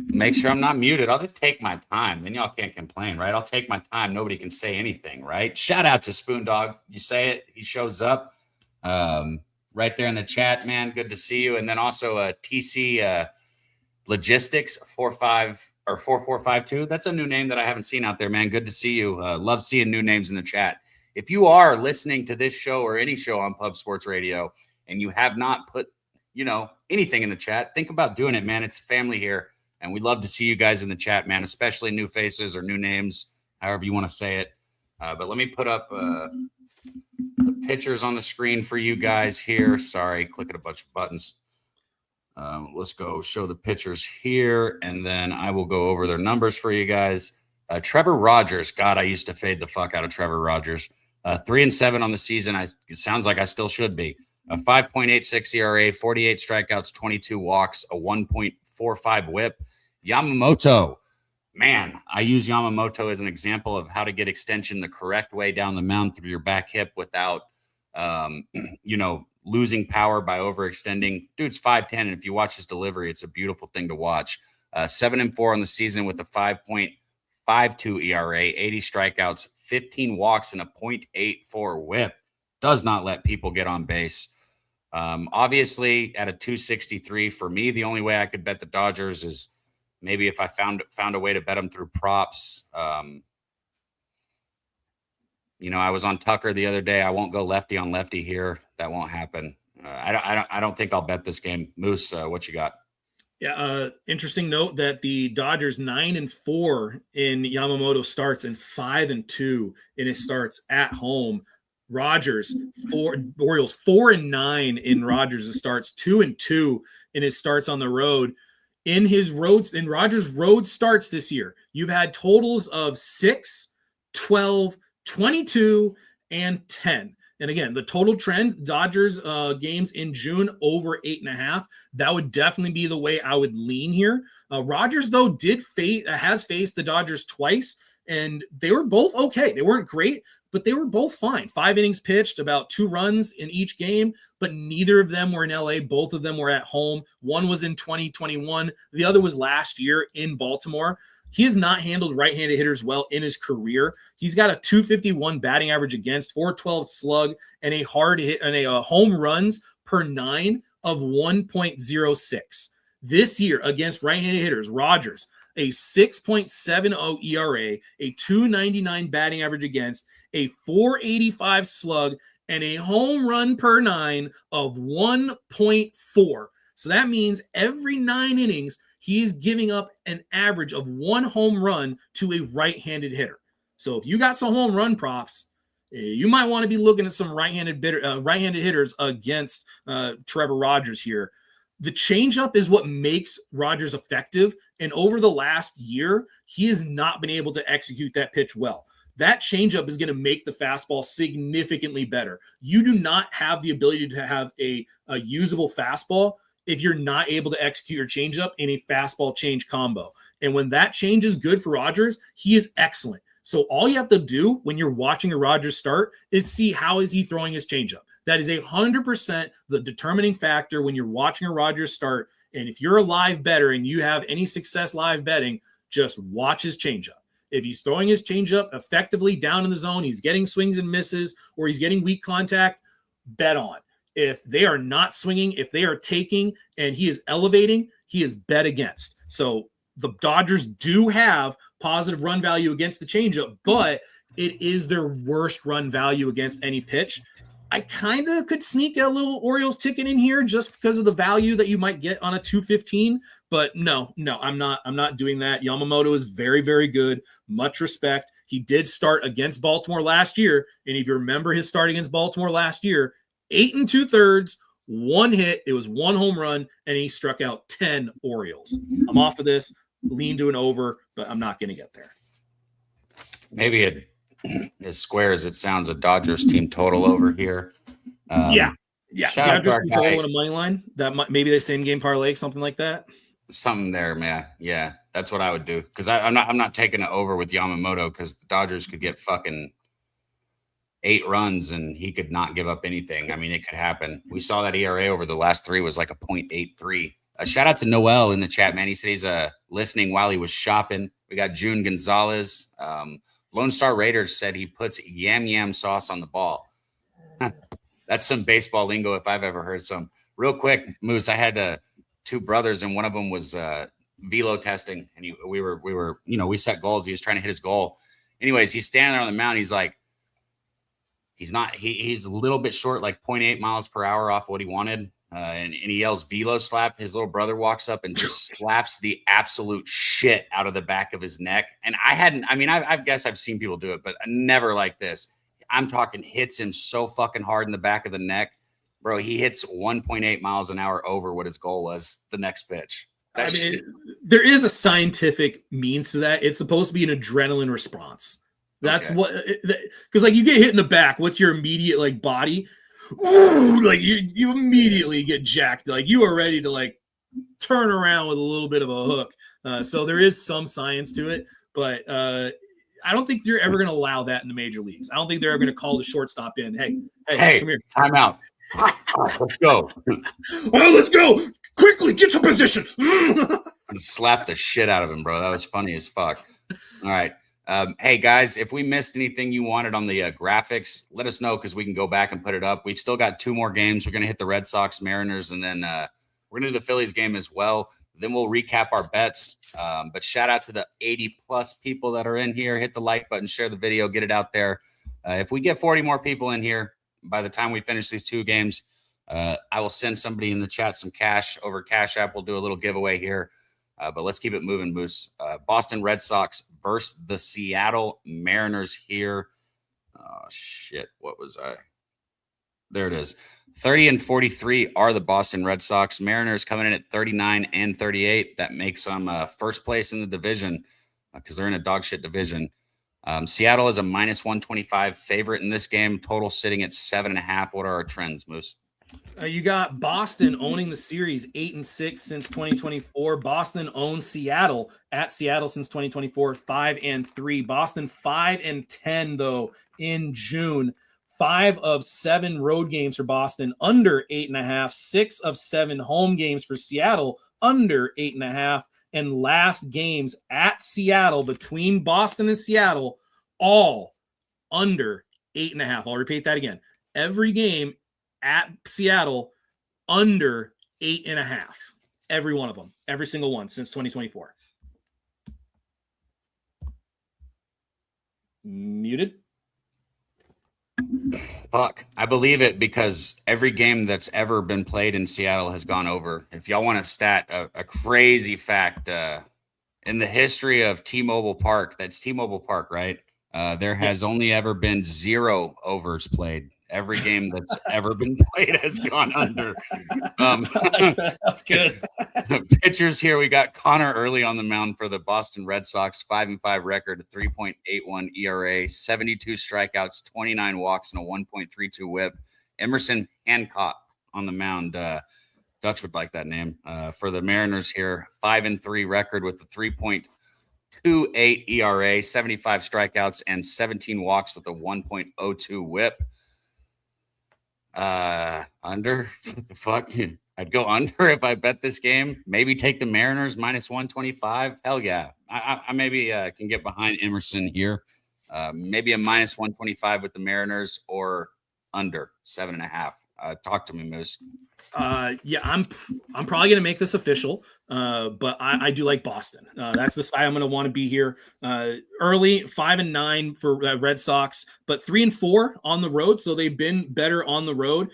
Speaker 1: Make sure I'm not muted. I'll just take my time. Then y'all can't complain, right? I'll take my time. Nobody can say anything, right? Shout out to Spoon Dog. You say it, he shows up right there in the chat, man. Good to see you. And then also TC Logistics 4452. That's a new name that I haven't seen out there, man. Good to see you. Love seeing new names in the chat. If you are listening to this show or any show on Pub Sports Radio and you have not put, anything in the chat, think about doing it, man. It's family here. And we'd love to see you guys in the chat, man, especially new faces or new names, however you want to say it. But let me put up the pictures on the screen for you guys here. Sorry, clicking a bunch of buttons. Let's go show the pictures here, and then I will go over their numbers for you guys. Trevor Rogers. God, I used to fade the fuck out of Trevor Rogers. 3-7 on the season. It sounds like I still should be. A 5.86 ERA, 48 strikeouts, 22 walks, a 1.45 whip. Yamamoto. Man, I use Yamamoto as an example of how to get extension the correct way down the mound through your back hip without, losing power by overextending. Dude's 5'10", and if you watch his delivery, it's a beautiful thing to watch. 7-4 on the season with a 5.52 ERA, 80 strikeouts, 15 walks, and a .84 whip. Does not let people get on base. Obviously, at a 263, for me, the only way I could bet the Dodgers is maybe if I found a way to bet them through props. I was on Tucker the other day. I won't go lefty on lefty here. That won't happen. I don't think I'll bet this game. Moose, what you got?
Speaker 2: Yeah, interesting note that the Dodgers 9-4 in Yamamoto starts and 5-2 in his starts at home. Orioles 4-9 in Rogers' starts, 2-2 in his starts on the road. In Rogers' road starts this year, you've had totals of 6, 12, 22, and 10. And again, the total trend, Dodgers games in June over 8.5. That would definitely be the way I would lean here. Rogers, though, has faced the Dodgers twice, and they were both okay. They weren't great, but they were both fine. 5 innings pitched, about 2 runs in each game, but neither of them were in LA. Both of them were at home. One was in 2021. The other was last year in Baltimore. He has not handled right-handed hitters well in his career. He's got a 251 batting average against, 412 slug, and a hard hit and a home runs per 9 of 1.06. This year against right-handed hitters, Rogers, a 6.70 ERA, a 299 batting average against, a 485 slug, and a home run per 9 of 1.4. So that means every 9 innings, he is giving up an average of 1 home run to a right-handed hitter. So if you got some home run props, you might want to be looking at some right-handed hitters against Trevor Rogers here. The changeup is what makes Rogers effective. And over the last year, he has not been able to execute that pitch well. That changeup is going to make the fastball significantly better. You do not have the ability to have a usable fastball if you're not able to execute your changeup in a fastball change combo. And when that change is good for Rodgers, he is excellent. So all you have to do when you're watching a Rodgers start is see how is he throwing his changeup. That is 100% the determining factor when you're watching a Rodgers start. And if you're a live bettor and you have any success live betting, just watch his changeup. If he's throwing his changeup effectively down in the zone, he's getting swings and misses, or he's getting weak contact, bet on. If they are not swinging, if they are taking and he is elevating, he is bet against. So the Dodgers do have positive run value against the changeup, but it is their worst run value against any pitch. I kind of could sneak a little Orioles ticket in here just because of the value that you might get on a 215, but no, I'm not doing that. Yamamoto is very, very good. Much respect. He did start against Baltimore last year, and if you remember his start against Baltimore last year, 8 2/3, 1 hit, it was 1 home run, and he struck out 10 Orioles. I'm off of this, lean to an over, but I'm not going to get there.
Speaker 1: Maybe as square as it sounds, a Dodgers team total over here.
Speaker 2: Yeah. Dodgers team total in a money line. That maybe the same game parlay, something like that.
Speaker 1: Something there, man. Yeah, that's what I would do because I'm not taking it over with Yamamoto because the Dodgers could get fucking 8 runs and he could not give up anything. I mean, it could happen. We saw that ERA over the last 3 was like a 0.83. A shout out to Noel in the chat, man. He said he's listening while he was shopping. We got June Gonzalez. Lone Star Raiders said he puts yam sauce on the ball. That's some baseball lingo if I've ever heard some. Real quick, Moose, I had 2 brothers and one of them was velo testing, and we set goals. He was trying to hit his goal. Anyways, he's standing there on the mound. He's like, he's a little bit short, like 0.8 miles per hour off what he wanted. And he yells velo slap. His little brother walks up and just slaps the absolute shit out of the back of his neck. And I guess I've seen people do it, but never like this. I'm talking hits him so fucking hard in the back of the neck. Bro, he hits 1.8 miles an hour over what his goal was the next pitch.
Speaker 2: There is a scientific means to that. It's supposed to be an adrenaline response. That's okay. What, because like you get hit in the back, what's your immediate like body? Ooh, like you immediately get jacked. Like you are ready to like turn around with a little bit of a hook. So there is some science to it, but I don't think they're ever going to allow that in the major leagues. I don't think they're ever going to call the shortstop in. Hey, come here.
Speaker 1: Time out. Let's go.
Speaker 2: Well, let's go. Quickly, get to position.
Speaker 1: Slap the shit out of him, bro. That was funny as fuck. All right. Hey, guys, if we missed anything you wanted on the graphics, let us know because we can go back and put it up. We've still got 2 more games. We're going to hit the Red Sox, Mariners, and then we're going to do the Phillies game as well. Then we'll recap our bets. But shout out to the 80-plus people that are in here. Hit the like button, share the video, get it out there. If we get 40 more people in here by the time we finish these 2 games, I will send somebody in the chat some cash over Cash App. We'll do a little giveaway here. But let's keep it moving, Moose. Boston Red Sox versus the Seattle Mariners here. Oh, shit. What was I? There it is. 30-43 are the Boston Red Sox. Mariners coming in at 39-38. That makes them first place in the division because they're in a dog shit division. Seattle is a -125 favorite in this game. Total sitting at 7.5. What are our trends, Moose?
Speaker 2: You got Boston owning the series 8-6 since 2024. Boston owns Seattle at Seattle since 2024, 5-3. Boston 5-10 though in June. 5 of 7 road games for Boston under 8.5. 6 of 7 home games for Seattle under 8.5. And last games at Seattle between Boston and Seattle all under 8.5. I'll repeat that again. Every game at Seattle under 8.5. Every one of them. Every single one since 2024. Muted.
Speaker 1: Fuck. I believe it because every game that's ever been played in Seattle has gone over. If y'all want to stat a crazy fact, in the history of T-Mobile Park, that's T-Mobile Park, right? There has only ever been 0 overs played Every game that's ever been played has gone under.
Speaker 2: That's good.
Speaker 1: Pitchers here, we got Connor early on the mound for the Boston Red Sox, 5-5 record, 3.81 ERA, 72 strikeouts, 29 walks, and a 1.32 WHIP. Emerson Hancock on the mound. Dutch would like that name. For the Mariners here, 5-3 record with a 3.28 ERA, 75 strikeouts, and 17 walks with a 1.02 WHIP. Under the fuck. I'd go under if I bet this game. Maybe take the Mariners minus 125. Hell yeah. I maybe can get behind Emerson here. Maybe a minus 125 with the Mariners or under 7.5. Talk to me, Moose.
Speaker 2: Yeah, I'm probably going to make this official, but I do like Boston. That's the side I'm going to want to be here. Early 5-9 for Red Sox, but 3-4 on the road, so they've been better on the road.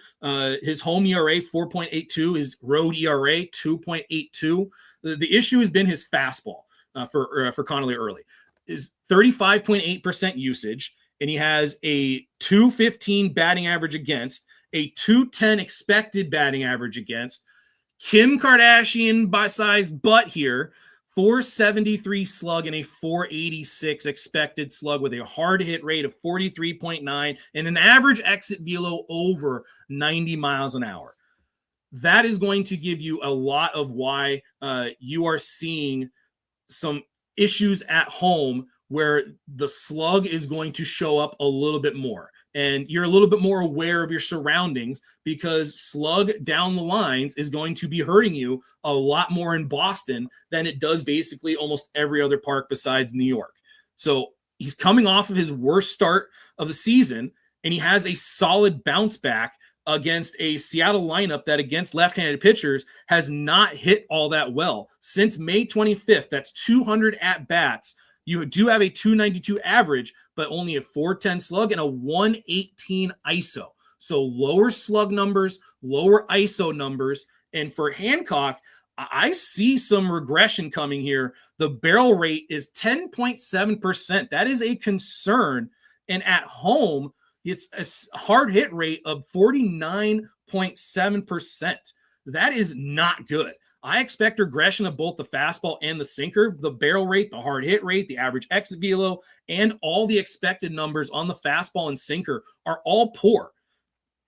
Speaker 2: His home ERA 4.82, his road ERA 2.82. The issue has been his fastball for Connolly early is 35.8% usage, and he has a 215 batting average against, a 210 expected batting average against. Kim Kardashian by size butt here, 473 slug and a 486 expected slug with a hard hit rate of 43.9 and an average exit velo over 90 miles an hour. That is going to give you a lot of why you are seeing some issues at home where the slug is going to show up a little bit more. And you're a little bit more aware of your surroundings because slug down the lines is going to be hurting you a lot more in Boston than it does basically almost every other park besides New York. So he's coming off of his worst start of the season, and he has a solid bounce back against a Seattle lineup that against left-handed pitchers has not hit all that well. Since May 25th, that's 200 at-bats. You do have a 292 average, but only a 410 slug and a 118 ISO. So lower slug numbers, lower ISO numbers. And for Hancock, I see some regression coming here. The barrel rate is 10.7%. That is a concern. And at home, it's a hard hit rate of 49.7%. That is not good. I expect regression of both the fastball and the sinker, the barrel rate, the hard hit rate, the average exit velo, and all the expected numbers on the fastball and sinker are all poor.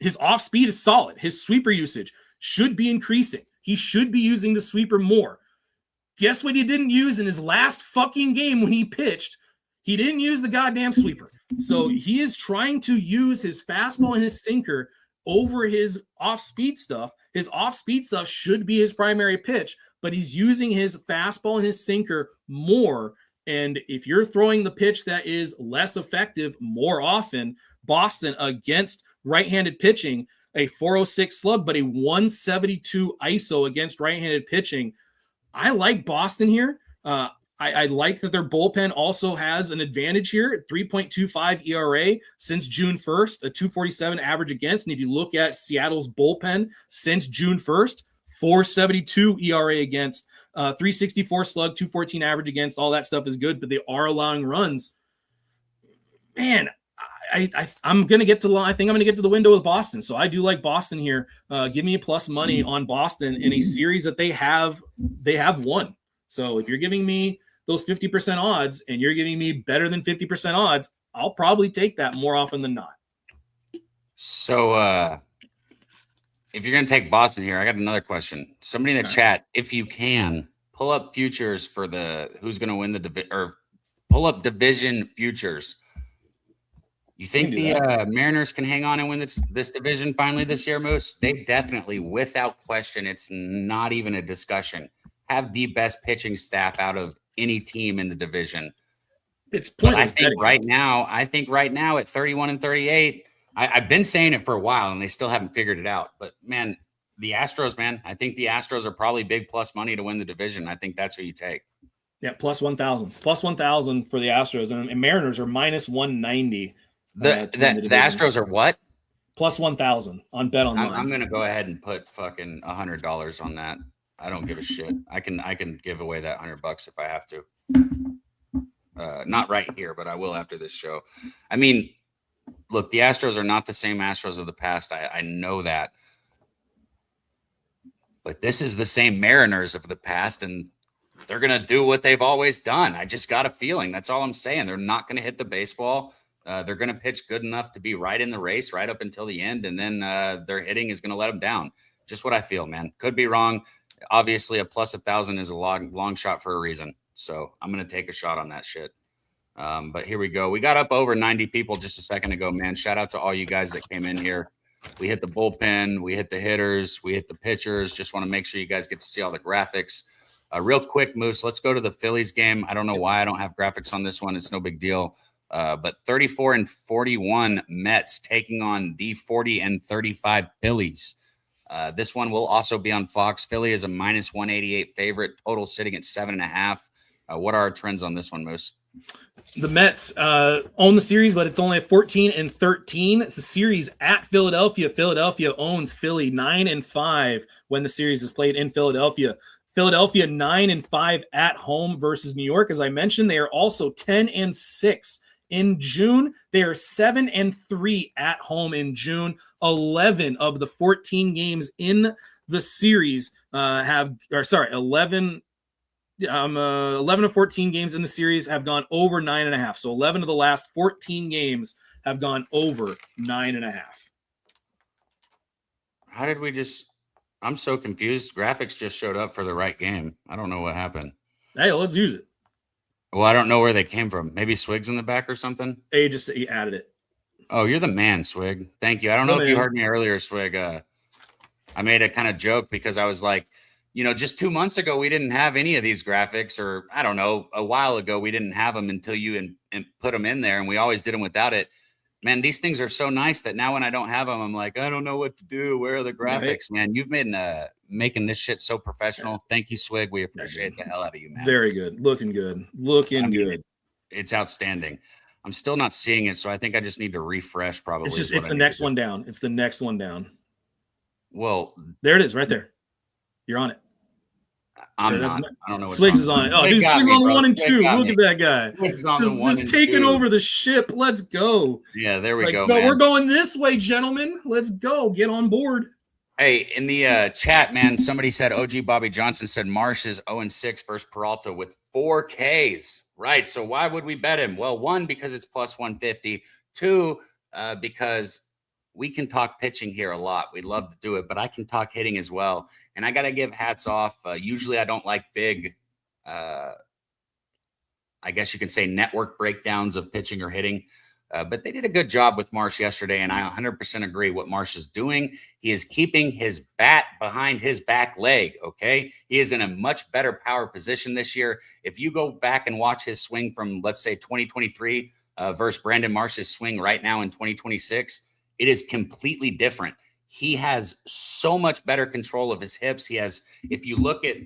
Speaker 2: His off speed is solid. His sweeper usage should be increasing. He should be using the sweeper more. Guess what he didn't use in his last fucking game when he pitched? He didn't use the goddamn sweeper. So he is trying to use his fastball and his sinker over his off-speed stuff. His off-speed stuff should be his primary pitch, but he's using his fastball and his sinker more. And if you're throwing the pitch that is less effective more often, Boston against right-handed pitching, a 406 slug, but a 172 ISO against right-handed pitching. I like Boston here. I like that their bullpen also has an advantage here, 3.25 ERA since June 1st, a 247 average against. And if you look at Seattle's bullpen since June 1st, 472 ERA against, 364 slug, 214 average against. All that stuff is good, but they are allowing runs. Man, I'm going to get to I think I'm going to get to the window with Boston. So I do like Boston here. Give me a plus money on Boston in a series that they have won. So if you're giving me those 50% odds and you're giving me better than 50% odds, I'll probably take that more often than not.
Speaker 1: So if you're going to take Boston here, I got another question. Somebody in the chat, if you can, pull up futures for who's going to win the division, or pull up division futures. You think the Mariners can hang on and win this division finally this year, Moose? They definitely, without question, it's not even a discussion, have the best pitching staff out of any team in the division.
Speaker 2: It's pointless.
Speaker 1: I think right now at 31-38, I've been saying it for a while and they still haven't figured it out. But man, the Astros, man, I think the Astros are probably big plus money to win the division. I think that's who you take.
Speaker 2: Yeah, plus 1,000 for the Astros, and Mariners are minus 190.
Speaker 1: The Astros are what?
Speaker 2: Plus 1,000 on Bet Online.
Speaker 1: I'm going to go ahead and put fucking $100 on that. I don't give a shit. I can give away that $100 if I have to. Not right here, but I will after this show. I mean, look, the Astros are not the same Astros of the past. I know that. But this is the same Mariners of the past, and they're going to do what they've always done. I just got a feeling. That's all I'm saying. They're not going to hit the baseball. They're going to pitch good enough to be right in the race right up until the end, and then their hitting is going to let them down. Just what I feel, man. Could be wrong. Obviously, a plus 1,000 is a long shot for a reason. So I'm going to take a shot on that shit. But here we go. We got up over 90 people just a second ago, man. Shout out to all you guys that came in here. We hit the bullpen. We hit the hitters. We hit the pitchers. Just want to make sure you guys get to see all the graphics. Real quick, Moose, let's go to the Phillies game. I don't know why I don't have graphics on this one. It's no big deal. But 34-41 Mets taking on the 40-35 Phillies. This one will also be on Fox. Philly is a minus 188 favorite. Total sitting at 7.5. What are our trends on this one, Moose?
Speaker 2: The Mets own the series, but it's only 14-13. It's the series at Philadelphia. Philadelphia owns Philly 9-5 when the series is played in Philadelphia. Philadelphia 9-5 at home versus New York. As I mentioned, they are also 10-6 in June. They are 7-3 at home in June. 11 of the 14 games in the series 11 of 14 games in the series have gone over 9.5. So 11 of the last 14 games have gone over 9.5.
Speaker 1: How did we just... I'm so confused. Graphics just showed up for the right game. I don't know what happened.
Speaker 2: Hey, let's use it.
Speaker 1: Well, I don't know where they came from. Maybe Swig's in the back or something?
Speaker 2: He added it.
Speaker 1: Oh, you're the man, Swig. Thank you. I don't know if you heard me earlier, Swig. I made a kind of joke because I was like, just 2 months ago, we didn't have any of these graphics, or I don't know, a while ago, we didn't have them until you and put them in there, and we always did them without it. Man, these things are so nice that now when I don't have them, I'm like, I don't know what to do. Where are the graphics, right? Man? You've been making this shit so professional. Thank you, Swig. We appreciate the hell out of you, man.
Speaker 2: Very good. Looking good. Good.
Speaker 1: It's outstanding. I'm still not seeing it, so I think I just need to refresh probably.
Speaker 2: It's the next one down. It's the next one down.
Speaker 1: Well,
Speaker 2: there it is right there. You're on it.
Speaker 1: I'm not. I don't know what
Speaker 2: Swigs is on it. Oh, dude, Swigs on the 1 and 2. Look at that guy.
Speaker 1: Swigs on the 1 and 2.
Speaker 2: Just taking over the ship. Let's go.
Speaker 1: Yeah, there we go, man.
Speaker 2: We're going this way, gentlemen. Let's go. Get on board.
Speaker 1: Hey, in the chat, man, somebody said OG Bobby Johnson said Marsh is 0-6 versus Peralta with 4 Ks. Right. So why would we bet him? Well, 1, because it's plus 150. 2, because we can talk pitching here a lot. We love to do it, but I can talk hitting as well. And I got to give hats off. Usually I don't like big, I guess you can say network breakdowns of pitching or hitting. But they did a good job with Marsh yesterday, and I 100% agree what Marsh is doing. He is keeping his bat behind his back leg, okay? He is in a much better power position this year. If you go back and watch his swing from, let's say, 2023 versus Brandon Marsh's swing right now in 2026, it is completely different. He has so much better control of his hips. He has, if you look at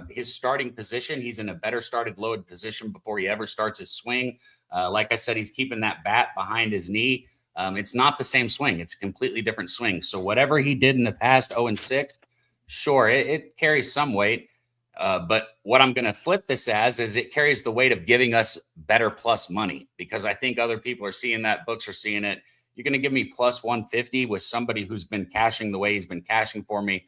Speaker 1: his starting position, he's in a better started loaded position before he ever starts his swing. Like I said, he's keeping that bat behind his knee. It's not the same swing. It's a completely different swing. So whatever he did in the past, 0-6, sure, it carries some weight. But what I'm going to flip this as is it carries the weight of giving us better plus money, because I think other people are seeing that, books are seeing it. You're going to give me plus 150 with somebody who's been cashing the way he's been cashing for me.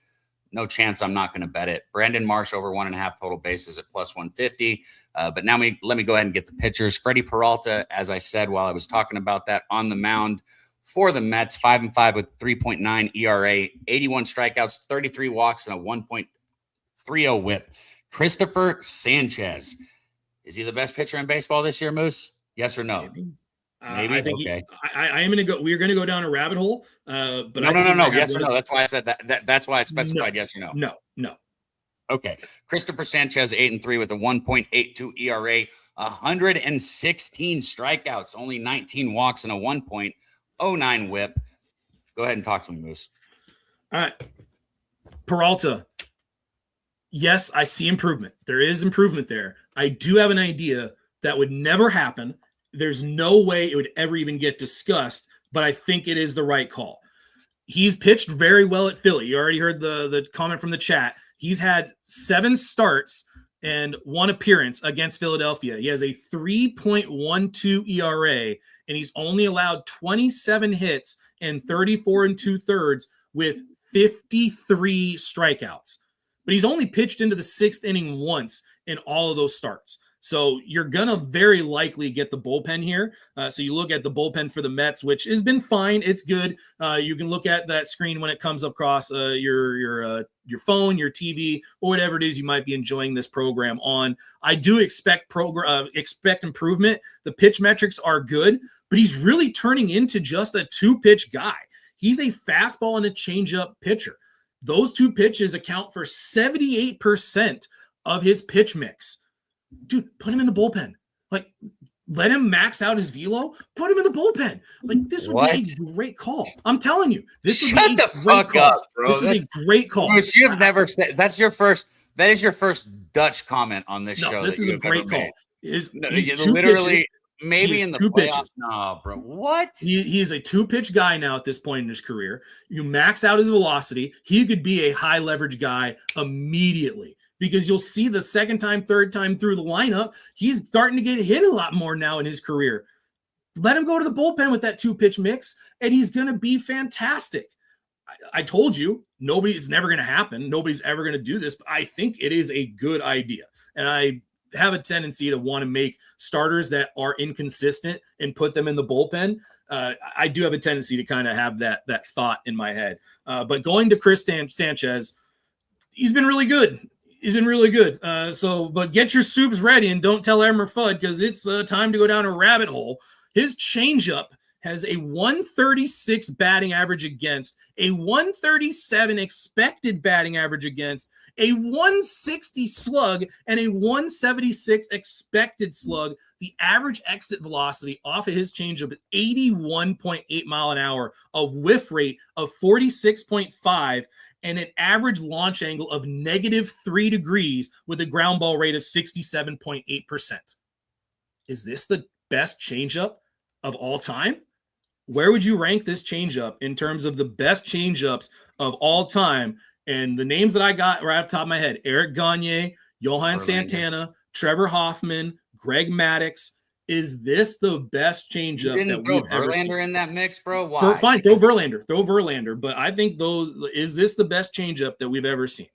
Speaker 1: No chance I'm not going to bet it. Brandon Marsh over 1.5 total bases at plus 150. But now let me go ahead and get the pitchers. Freddie Peralta, as I said while I was talking about that, on the mound for the Mets, 5-5 with 3.9 ERA, 81 strikeouts, 33 walks, and a 1.30 whip. Christopher Sanchez. Is he the best pitcher in baseball this year, Moose? Yes or no? Maybe.
Speaker 2: I think
Speaker 1: okay.
Speaker 2: I am going to go. We're going to go down a rabbit hole. But
Speaker 1: no. Yes or no. That's why I said that. That's why I specified yes or no.
Speaker 2: No. Okay.
Speaker 1: Christopher Sanchez, 8-3 with a 1.82 ERA, 116 strikeouts, only 19 walks, and a 1.09 whip. Go ahead and talk to me, Moose.
Speaker 2: All right. Peralta. Yes, I see improvement. There is improvement there. I do have an idea that would never happen. There's no way it would ever even get discussed, but I think it is the right call. He's pitched very well at Philly. You already heard the comment from the chat. He's had 7 starts and 1 appearance against Philadelphia. He has a 3.12 ERA, and he's only allowed 27 hits and 34 2/3 with 53 strikeouts. But he's only pitched into the 6th inning once in all of those starts. So you're going to very likely get the bullpen here. So you look at the bullpen for the Mets, which has been fine. It's good. You can look at that screen when it comes across your phone, your TV, or whatever it is you might be enjoying this program on. I do expect improvement. The pitch metrics are good, but he's really turning into just a 2-pitch guy. He's a fastball and a changeup pitcher. Those 2 pitches account for 78% of his pitch mix. Dude, put him in the bullpen. Like, let him max out his velo. Put him in the bullpen. Like, this would be a great call. I'm telling you, this would be a great call. Up, bro. This is a great call.
Speaker 1: Bruce, you've never said that is your first Dutch comment on this show.
Speaker 2: This is a great call.
Speaker 1: Literally, maybe in the playoffs. No, bro. What?
Speaker 2: He's a 2-pitch guy now at this point in his career. You max out his velocity. He could be a high leverage guy immediately. Because you'll see the second time, third time through the lineup, he's starting to get hit a lot more now in his career. Let him go to the bullpen with that 2-pitch mix, and he's going to be fantastic. I told you, it's never going to happen. Nobody's ever going to do this, but I think it is a good idea. And I have a tendency to want to make starters that are inconsistent and put them in the bullpen. I do have a tendency to kind of have that thought in my head. But going to Chris Sanchez, he's been really good. He's been really good. But get your soups ready and don't tell Emmer Fudd because it's time to go down a rabbit hole. His changeup has a 136 batting average against, a 137 expected batting average against, a 160 slug, and a 176 expected slug. The average exit velocity off of his changeup is 81.8 mile an hour, a whiff rate of 46.5, and an average launch angle of -3 degrees with a ground ball rate of 67.8%. Is this the best changeup of all time? Where would you rank this changeup in terms of the best changeups of all time? And the names that I got right off the top of my head: Eric Gagne, Johan Santana, Trevor Hoffman, Greg Maddux. Is this the best changeup that we've ever seen?
Speaker 1: Verlander in that mix, bro? Why?
Speaker 2: Fine, throw Verlander. But I think is this the best changeup that we've ever seen?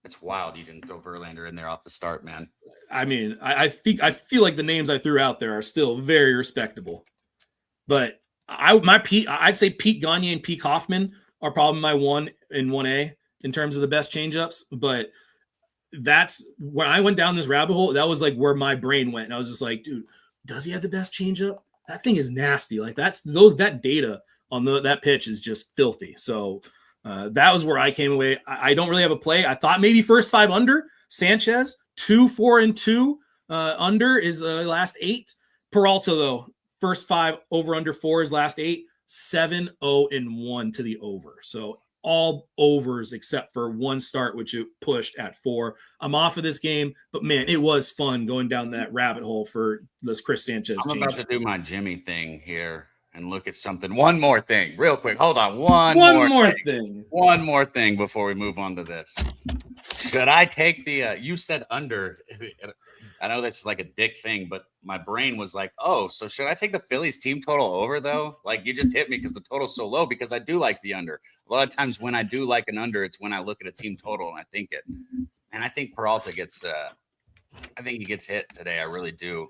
Speaker 1: It's wild you didn't throw Verlander in there off the start, man.
Speaker 2: I mean, I feel like the names I threw out there are still very respectable. But I'd say Pete Gagne and Pete Hoffman are probably my 1 and 1A in terms of the best changeups. But that's when I went down this rabbit hole. That was like where my brain went. And I was just like, dude, does he have the best changeup? That thing is nasty. Like that data on that pitch is just filthy. So that was where I came away. I don't really have a play. I thought maybe first 5 under. Sanchez 2, 4, and 2 under is last 8. Peralta though, first 5 over under 4 is last 8. 7, 0, and 1 to the over. So all overs except for one start, which it pushed at 4. I'm off of this game, but man, it was fun going down that rabbit hole for this Chris Sanchez.
Speaker 1: I'm about to do my Jimmy thing here and look at something. One more thing, real quick. Hold on. One more thing. One more thing before we move on to this. Should I take the? You said under. I know that's like a dick thing, but my brain was like, oh, so should I take the Phillies team total over though? Like you just hit me because the total's so low because I do like the under. A lot of times when I do like an under, it's when I look at a team total and I think it. And I think Peralta gets. I think he gets hit today. I really do.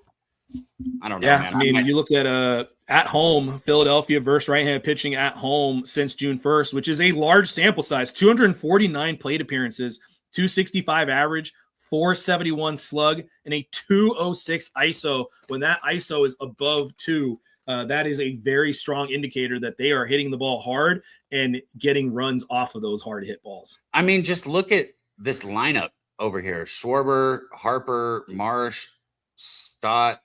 Speaker 1: I don't know.
Speaker 2: Yeah,
Speaker 1: man.
Speaker 2: I mean, you look at home, Philadelphia versus right-handed pitching at home since June 1st, which is a large sample size, 249 plate appearances, 265 average, 471 slug, and a 206 ISO. When that ISO is above 2, that is a very strong indicator that they are hitting the ball hard and getting runs off of those hard hit balls.
Speaker 1: I mean, just look at this lineup over here. Schwarber, Harper, Marsh, Stott.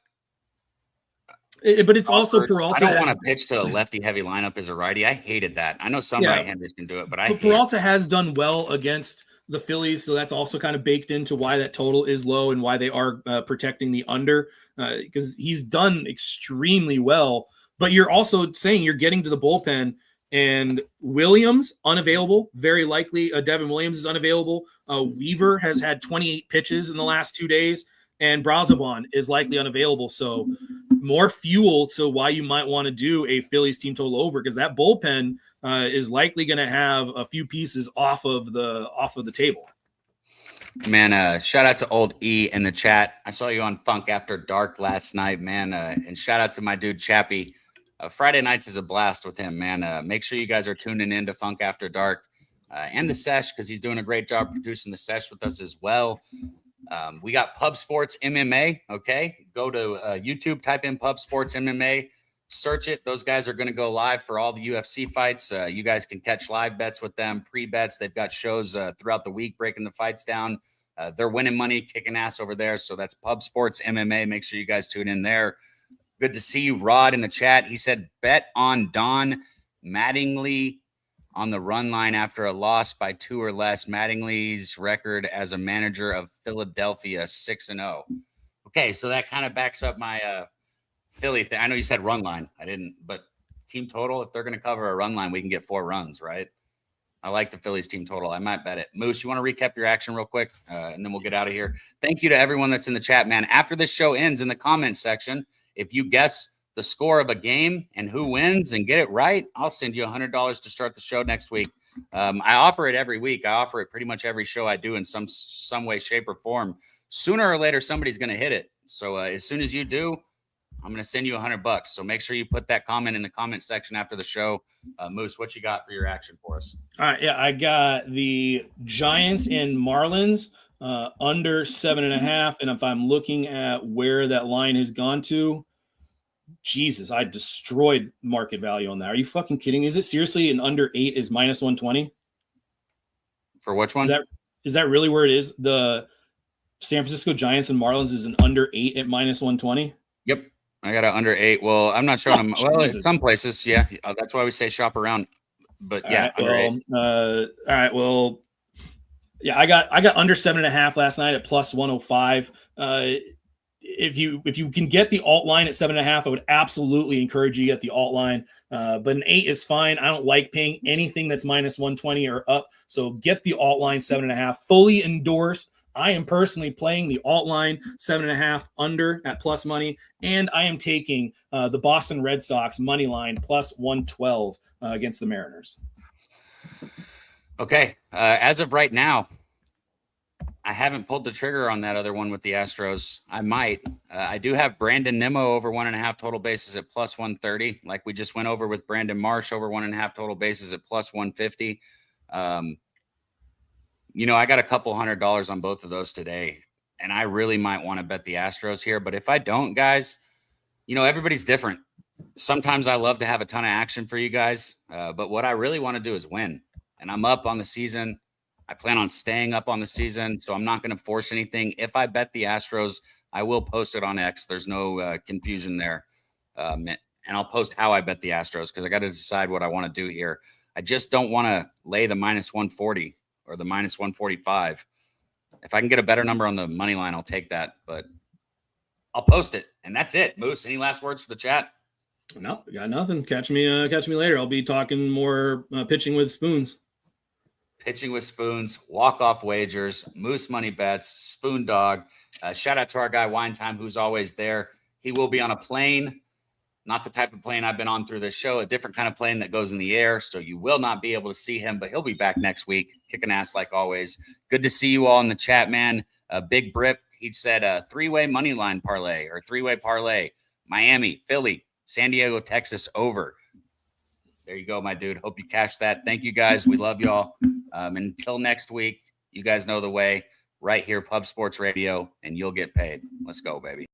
Speaker 2: But it's also Peralta.
Speaker 1: I don't want to pitch to a lefty-heavy lineup as a righty. I hated that. I know some right-handers can do it, but
Speaker 2: Peralta has done well against the Phillies, so that's also kind of baked into why that total is low and why they are protecting the under, because he's done extremely well. But you're also saying you're getting to the bullpen And Williams, unavailable. Very likely Devin Williams is unavailable. Weaver has had 28 pitches in the last 2 days. And Brazoban is likely unavailable. So more fuel to why you might want to do a Phillies team total over, because that bullpen is likely going to have a few pieces off of the table.
Speaker 1: Man, shout out to old E in the chat. I saw you on Funk After Dark last night, man. And shout out to my dude Chappie. Friday nights is a blast with him, man. Make sure you guys are tuning in to Funk After Dark and the Sesh, because he's doing a great job producing the Sesh with us as well. We got Pub Sports MMA. Okay, go to YouTube, type in Pub Sports MMA, search it. Those guys are going to go live for all the UFC fights. You guys can catch live bets with them, pre-bets. They've got shows throughout the week breaking the fights down. They're winning money, kicking ass over there. So that's Pub Sports MMA. Make sure you guys tune in there. Good to see you, Rod, in the chat. He said, bet on Don Mattingly on the run line after a loss by 2 or less. Mattingly's record as a manager of Philadelphia, 6-0. Okay, so that kind of backs up my Philly thing. I know you said run line. I didn't, but team total, if they're going to cover a run line, we can get 4 runs, right? I like the Phillies team total. I might bet it. Moose, you want to recap your action real quick, and then we'll get out of here. Thank you to everyone that's in the chat, man. After this show ends, in the comments section, if you guess the score of a game and who wins and get it right, I'll send you $100 to start the show next week. I offer it every week. I offer it pretty much every show I do in some way, shape, or form. Sooner or later, somebody's going to hit it. So as soon as you do, I'm going to send you $100. So make sure you put that comment in the comment section after the show. Moose, what you got for your action for us?
Speaker 2: All right, yeah, I got the Giants and Marlins under 7.5. And if I'm looking at where that line has gone to, Jesus, I destroyed market value on that. Are you fucking kidding me? Is it seriously an under 8 is minus 120?
Speaker 1: For which one?
Speaker 2: Is that really where it is? The San Francisco Giants and Marlins is an under 8 at minus 120?
Speaker 1: Yep. I got an under 8. Well, I'm not showing them. Well, in some places, yeah. That's why we say shop around. But yeah,
Speaker 2: under 8. All right. Well, yeah, I got under 7.5 last night at plus 105. If you can get the alt line at 7.5, I would absolutely encourage you to get the alt line. But an 8 is fine. I don't like paying anything that's minus 120 or up. So get the alt line 7.5, fully endorsed. I am personally playing the alt line 7.5 under at plus money, and I am taking the Boston Red Sox money line plus 112 against the Mariners.
Speaker 1: Okay. As of right now, I haven't pulled the trigger on that other one with the Astros. I might. I do have Brandon Nimmo over 1.5 total bases at plus 130. Like we just went over with Brandon Marsh over 1.5 total bases at plus 150. I got a couple $100 on both of those today, and I really might want to bet the Astros here. But if I don't, guys, everybody's different. Sometimes I love to have a ton of action for you guys, but what I really want to do is win. And I'm up on the season. I plan on staying up on the season, so I'm not going to force anything. If I bet the Astros, I will post it on X. There's no confusion there. And I'll post how I bet the Astros because I got to decide what I want to do here. I just don't want to lay the minus 140 or the minus 145. If I can get a better number on the money line, I'll take that. But I'll post it, and that's it. Moose, any last words for the chat?
Speaker 2: No, got nothing. Catch me later. I'll be talking more pitching with spoons.
Speaker 1: Pitching with spoons, walk-off wagers, Moose money bets, Spoon Dog. Shout out to our guy Wine Time, who's always there. He will be on a plane, not the type of plane I've been on through this show, a different kind of plane that goes in the air, so you will not be able to see him, but he'll be back next week, kicking ass like always. Good to see you all in the chat, man. Big Brip, he said a 3-way money line parlay or 3-way parlay. Miami, Philly, San Diego, Texas over. There you go, my dude. Hope you cash that. Thank you, guys. We love y'all. Until next week, you guys know the way. Right here, Pub Sports Radio, and you'll get paid. Let's go, baby.